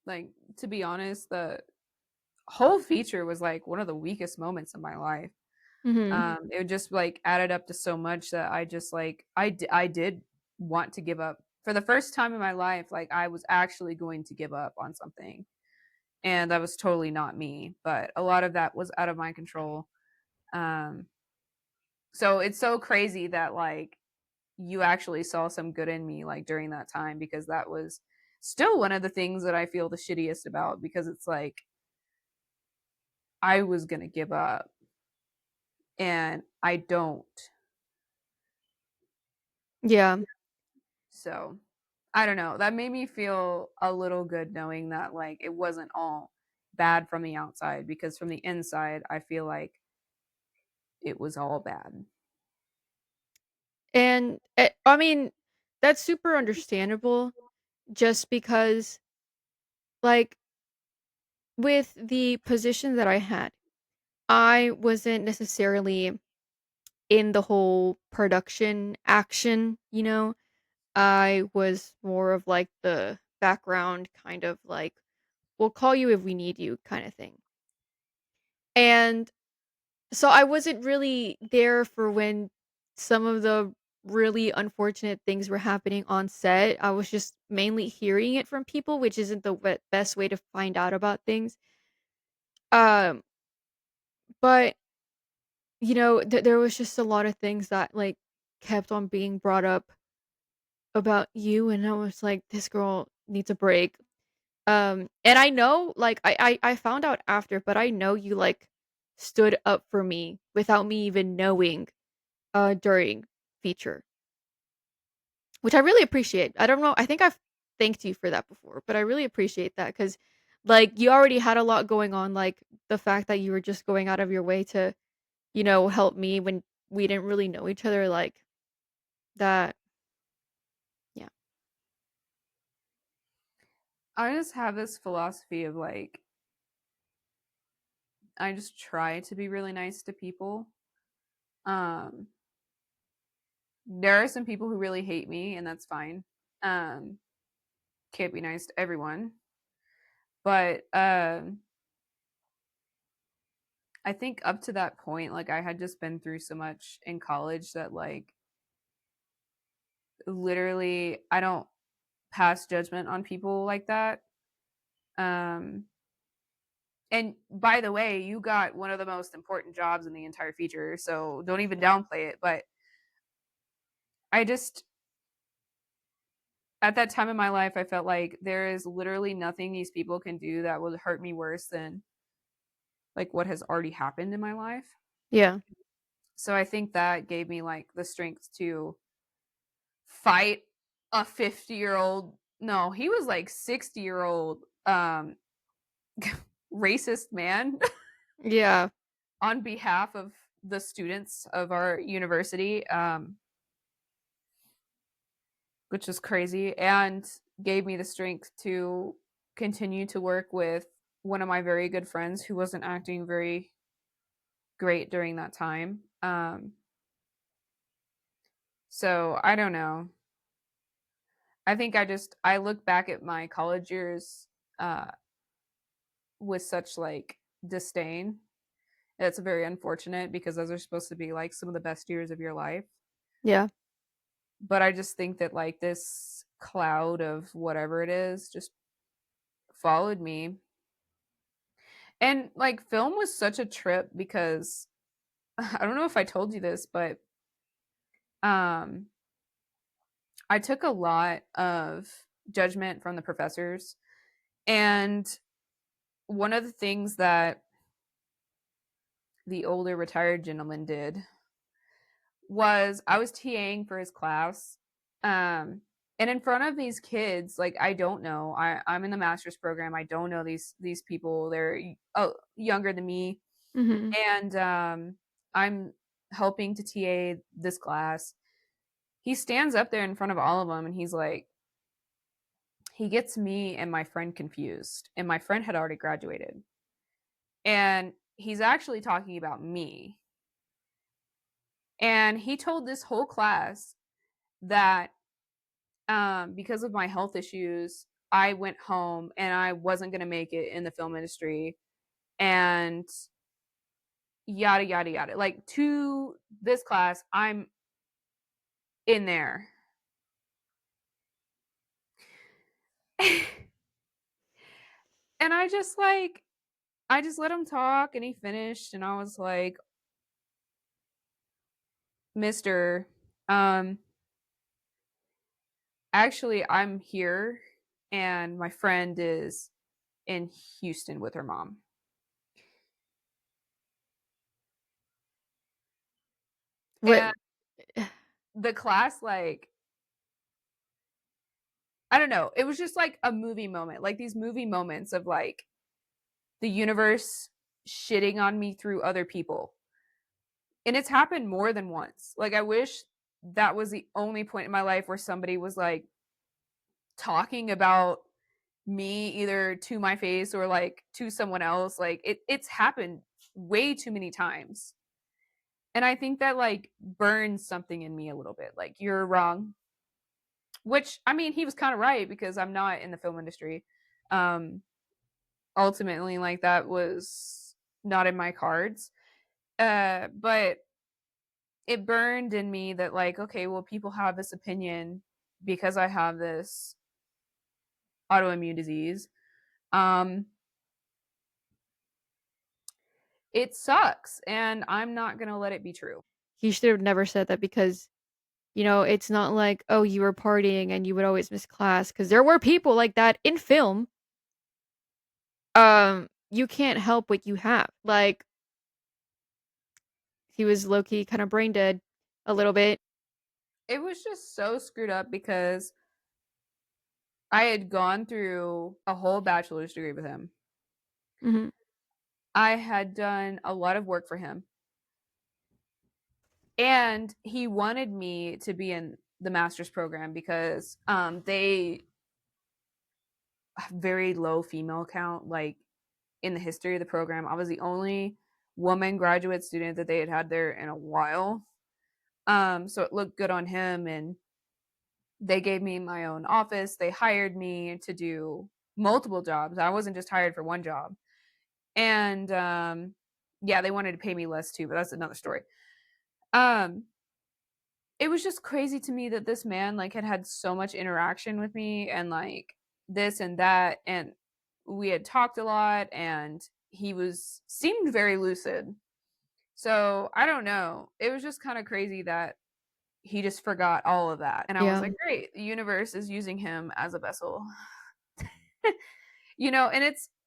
[SPEAKER 2] Like, to be honest, the whole feature was like one of the weakest moments of my life.
[SPEAKER 1] Mhm.
[SPEAKER 2] It just like added up to so much that I just like I did want to give up for the first time in my life. Like I was actually going to give up on something, and that was totally not me. But a lot of that was out of my control. Um, so it's so crazy that like you actually saw some good in me like during that time because that was still one of the things that I feel the shittiest about because it's like I was gonna give up and I don't.
[SPEAKER 1] Yeah.
[SPEAKER 2] So I don't know. That made me feel a little good knowing that like it wasn't all bad from the outside because from the inside I feel like it was all bad.
[SPEAKER 1] And, I mean, that's super understandable just because, like, with the position that I had, I wasn't necessarily in the whole production action, you know? I was more of, like, the background kind of, like, "We'll call you if we need you," kinda thing. And so I wasn't really there for when some of the really unfortunate things were happening on set. I was just mainly hearing it from people, which isn't the best way to find out about things. Um, but you know, there was just a lot of things that like kept on being brought up about you, and I was like, this girl needs a break. And I know, like, I found out after, but I know you like stood up for me without me even knowing during feature, which I really appreciate. I don't know, I think I've thanked you for that before, but I really appreciate that because like you already had a lot going on, like the fact that you were just going out of your way to, you know, help me when we didn't really know each other, like that. Yeah.
[SPEAKER 2] I just have this philosophy of like I just try to be really nice to people. Um there are some people who really hate me and that's fine. Um can't be nice to everyone. But I think up to that point like I had just been through so much in college that like literally I don't pass judgment on people like that. Um, and by the way, you got one of the most important jobs in the entire feature, so don't even downplay it. But I just, at that time in my life, I felt like there is literally nothing these people can do that would hurt me worse than like what has already happened in my life.
[SPEAKER 1] Yeah.
[SPEAKER 2] So I think that gave me like the strength to fight a 50-year-old, no, he was like 60-year-old racist man
[SPEAKER 1] Yeah.
[SPEAKER 2] on behalf of the students of our university, which is crazy, and gave me the strength to continue to work with one of my very good friends who wasn't acting very great during that time. So I don't know. I think I look back at my college years uh, with such like disdain. It's very unfortunate because those are supposed to be like some of the best years of your life.
[SPEAKER 1] Yeah.
[SPEAKER 2] But I just think that like this cloud of whatever it is just followed me. And like film was such a trip because I don't know if I told you this, but um I took a lot of judgment from the professors. And one of the things that the older retired gentleman did was I was TAing for his class. Um, and in front of these kids, like I don't know, I'm in the master's program. I don't know these people. They're younger than me,
[SPEAKER 1] Mhm.
[SPEAKER 2] and I'm helping to TA this class. He stands up there in front of all of them, and he's like, he gets me and my friend confused, and my friend had already graduated, and he's actually talking about me. And he told this whole class that because of my health issues, I went home and I wasn't going to make it in the film industry and yada, yada, yada. Like to this class, I'm in there. And I just let him talk and he finished. And I was like, Mister, um, actually, I'm here and my friend is in Houston with her mom.
[SPEAKER 1] What
[SPEAKER 2] And the class, like, I don't know. It was just like a movie moment, like these movie moments of like the universe shitting on me through other people. And it's happened more than once. Like, I wish that was the only point in my life where somebody was like talking about me either to my face or like to someone else. Like, it's happened way too many times. And I think that like burns something in me a little bit. Like, you're wrong. Which, I mean, he was kind of right because I'm not in the film industry. Um, ultimately, like that was not in my cards. But it burned in me that like, okay, well, people have this opinion because I have this autoimmune disease. Um, it sucks, and I'm not gonna let it be true.
[SPEAKER 1] he should have never said that because, it's not like, "Oh, you were partying and you would always miss class," because there were people like that in film. You can't help what you have. Like, he was low key kinda brain dead a little bit.
[SPEAKER 2] It was just so screwed up because I had gone through a whole bachelor's degree with him.
[SPEAKER 1] Mhm.
[SPEAKER 2] I had done a lot of work for him, and he wanted me to be in the master's program because they have very low female count. Like in the history of the program, I was the only woman graduate student that they had had there in a while. So it looked good on him, and they gave me my own office. They hired me to do multiple jobs. I wasn't just hired for one job, and yeah, they wanted to pay me less too, but that's another story. Um, it was just crazy to me that this man like had so much interaction with me and like this and that, and we had talked a lot, and he was seemed very lucid. So I don't know. It was just kind of crazy that he just forgot all of that. And I was
[SPEAKER 1] Yeah.
[SPEAKER 2] like, great, the universe is using him as a vessel.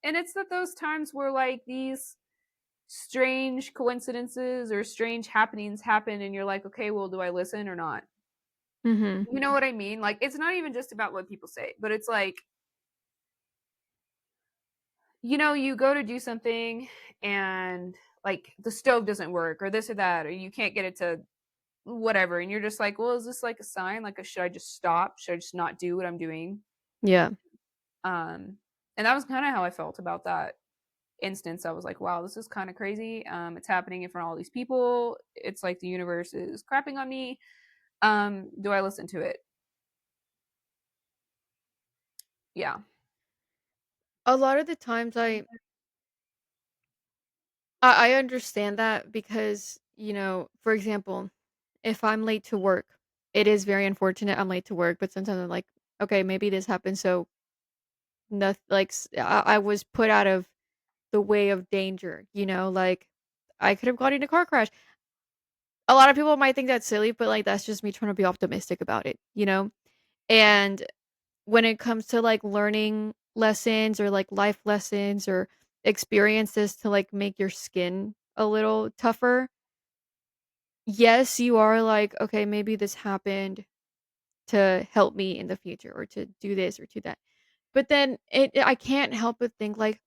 [SPEAKER 2] And it's that those times where like these strange coincidences or strange happenings happen and you're like, okay, well, do I listen or not?
[SPEAKER 1] Mhm.
[SPEAKER 2] You know what I mean? Like, it's not even just about what people say, but it's like, you go to do something and like the stove doesn't work or this or that, or you can't get it to whatever. And you're just like, well, is this like a sign? Like, should I just stop? Should I just not do what I'm doing?
[SPEAKER 1] Yeah.
[SPEAKER 2] Um, and that was kind of how I felt about that instance. I was like, wow, this is kind of crazy. It's happening in front of all these people. It's like the universe is crapping on me. Do I listen to it? Yeah.
[SPEAKER 1] A lot of the times I understand that because, for example, if I'm late to work, it is very unfortunate I'm late to work, but sometimes I'm like, okay, maybe this happened so nothing like I was put out of the way of danger, like I could have got in a car crash. A lot of people might think that's silly, but like that's just me trying to be optimistic about it. And when it comes to like learning lessons or like life lessons or experiences to like make your skin a little tougher, yes, you are like, okay, maybe this happened to help me in the future or to do this or do that. But then I can't help but think like,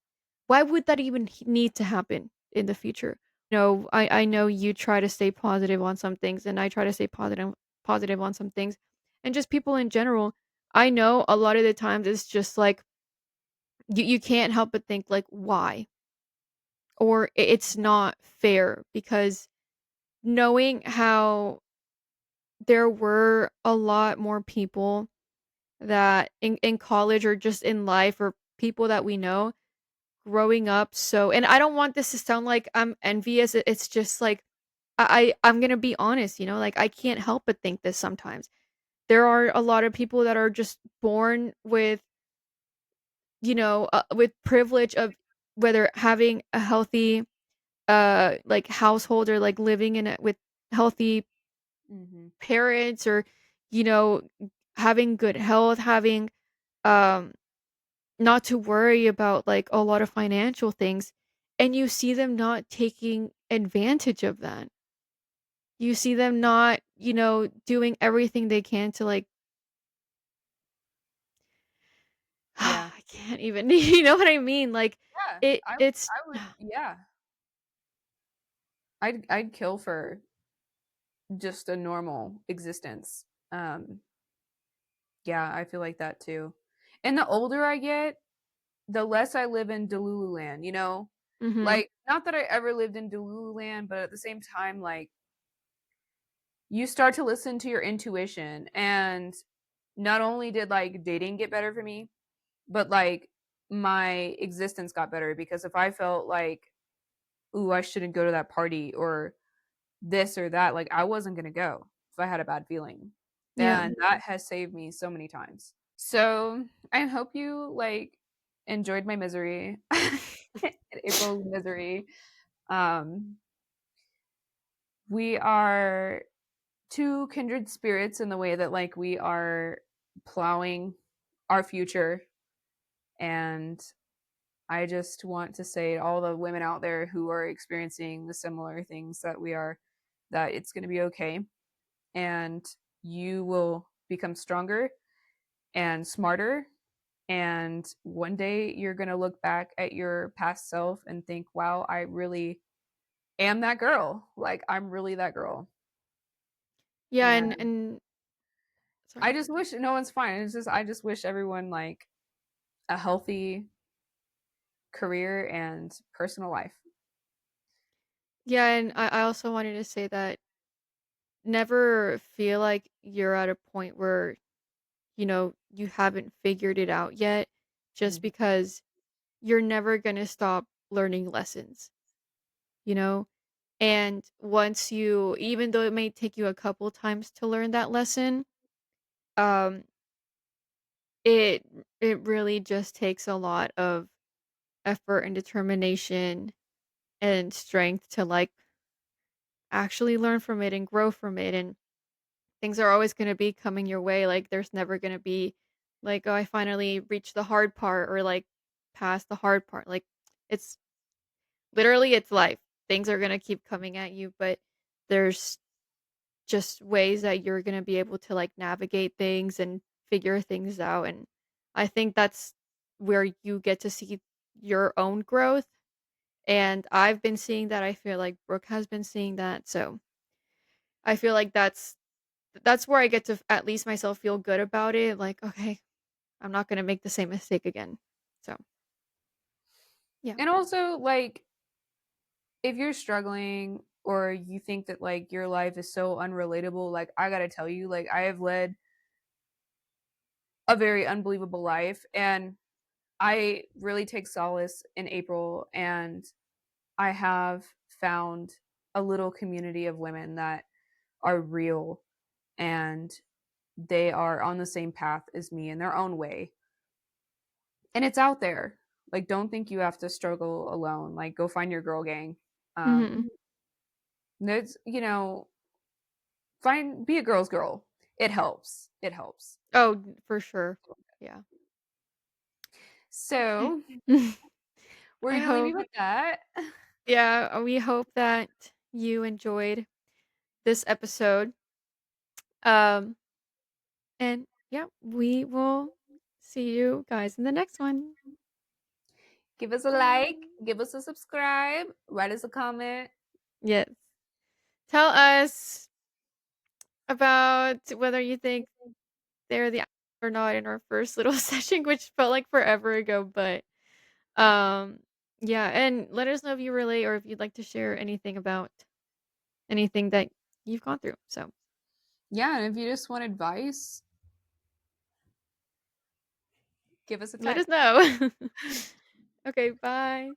[SPEAKER 1] why would that even need to happen in the future? I know you try to stay positive on some things and I try to stay positive on some things. And just people in general, I know a lot of the times it's just like you can't help but think like why? Or it's not fair because knowing how there were a lot more people that in college or just in life or people that we know growing up. So, and I don't want this to sound like I'm envious. It's just like I'm gonna be honest, like I can't help but think this sometimes. There are a lot of people that are just born with privilege of whether having a healthy like household or like living in it with healthy
[SPEAKER 2] Hmm.
[SPEAKER 1] parents or you know having good health, having um not to worry about like a lot of financial things, and you see them not taking advantage of that. You see them not, doing everything they can to like
[SPEAKER 2] Yeah.
[SPEAKER 1] I can't even you know what I mean? Like
[SPEAKER 2] Yeah.
[SPEAKER 1] it's
[SPEAKER 2] I would, yeah. I'd kill for just a normal existence. Um, yeah, I feel like that too. And the older I get, the less I live in Delulu land, you know?
[SPEAKER 1] Mhm.
[SPEAKER 2] Like, not that I ever lived in Delulu land, but at the same time, like, you start to listen to your intuition. And not only did like dating get better for me, but like my existence got better because if I felt like, ooh, I shouldn't go to that party or this or that, like I wasn't going to go if I had a bad feeling.
[SPEAKER 1] Yeah.
[SPEAKER 2] And that has saved me so many times. So I hope you like enjoyed my misery, April's misery. Um, we are two kindred spirits in the way that like we are plowing our future. And I just want to say to all the women out there who are experiencing the similar things that we are, that it's going to be okay. And you will become stronger and smarter. And one day you're going to look back at your past self and think, wow, I really am that girl. Like, I'm really that girl.
[SPEAKER 1] Yeah,
[SPEAKER 2] And
[SPEAKER 1] and
[SPEAKER 2] I
[SPEAKER 1] sorry.
[SPEAKER 2] just wish no one's fine. It's just, I just wish everyone like a healthy career and personal life.
[SPEAKER 1] Yeah, and I also wanted to say that never feel like you're at a point where, you haven't figured it out yet just
[SPEAKER 2] Mhm.
[SPEAKER 1] because you're never going to stop learning lessons, you know? And once you even though it may take you a couple times to learn that lesson, um it it really just takes a lot of effort and determination and strength to like actually learn from it and grow from it, and things are always going to be coming your way. Like there's never going to be like, oh, I finally reached the hard part or like past the hard part. Like it's literally it's life. Things are going to keep coming at you, but there's just ways that you're gonna be able to, like, navigate things and figure things out, and I think that's where you get to see your own growth, and I've been seeing that, I feel like Brooke has been seeing that, so I feel like that's where I get to at least myself feel good about it, like, "Okay, I'm not gonna make the same mistake again." So, yeah.
[SPEAKER 2] And also, like, if you're struggling or you think that like your life is so unrelatable, like I gotta tell you, like I have led a very unbelievable life, and I really take solace in April, and I have found a little community of women that are real, and they are on the same path as me in their own way. And it's out there. Like, don't think you have to struggle alone. Like, go find your girl gang.
[SPEAKER 1] Mhm.
[SPEAKER 2] There's, find be a girl's girl. It helps. It helps.
[SPEAKER 1] Oh, for sure. Yeah. Okay.
[SPEAKER 2] So we're
[SPEAKER 1] I
[SPEAKER 2] gonna leave you
[SPEAKER 1] hope
[SPEAKER 2] with that.
[SPEAKER 1] yeah, we hope that you enjoyed this episode. Um, and yeah, we will see you guys in the next one.
[SPEAKER 2] Give us a like,
[SPEAKER 1] Bye.
[SPEAKER 2] give us a subscribe, write us a comment.
[SPEAKER 1] Yes. Tell us about whether you think they're the or not in our first little session, which felt like forever ago, but um yeah, and let us know if you relate or if you'd like to share anything about anything that you've gone through. So
[SPEAKER 2] Yeah, and if you just want advice, give us a
[SPEAKER 1] let
[SPEAKER 2] text.
[SPEAKER 1] us know. Okay, bye.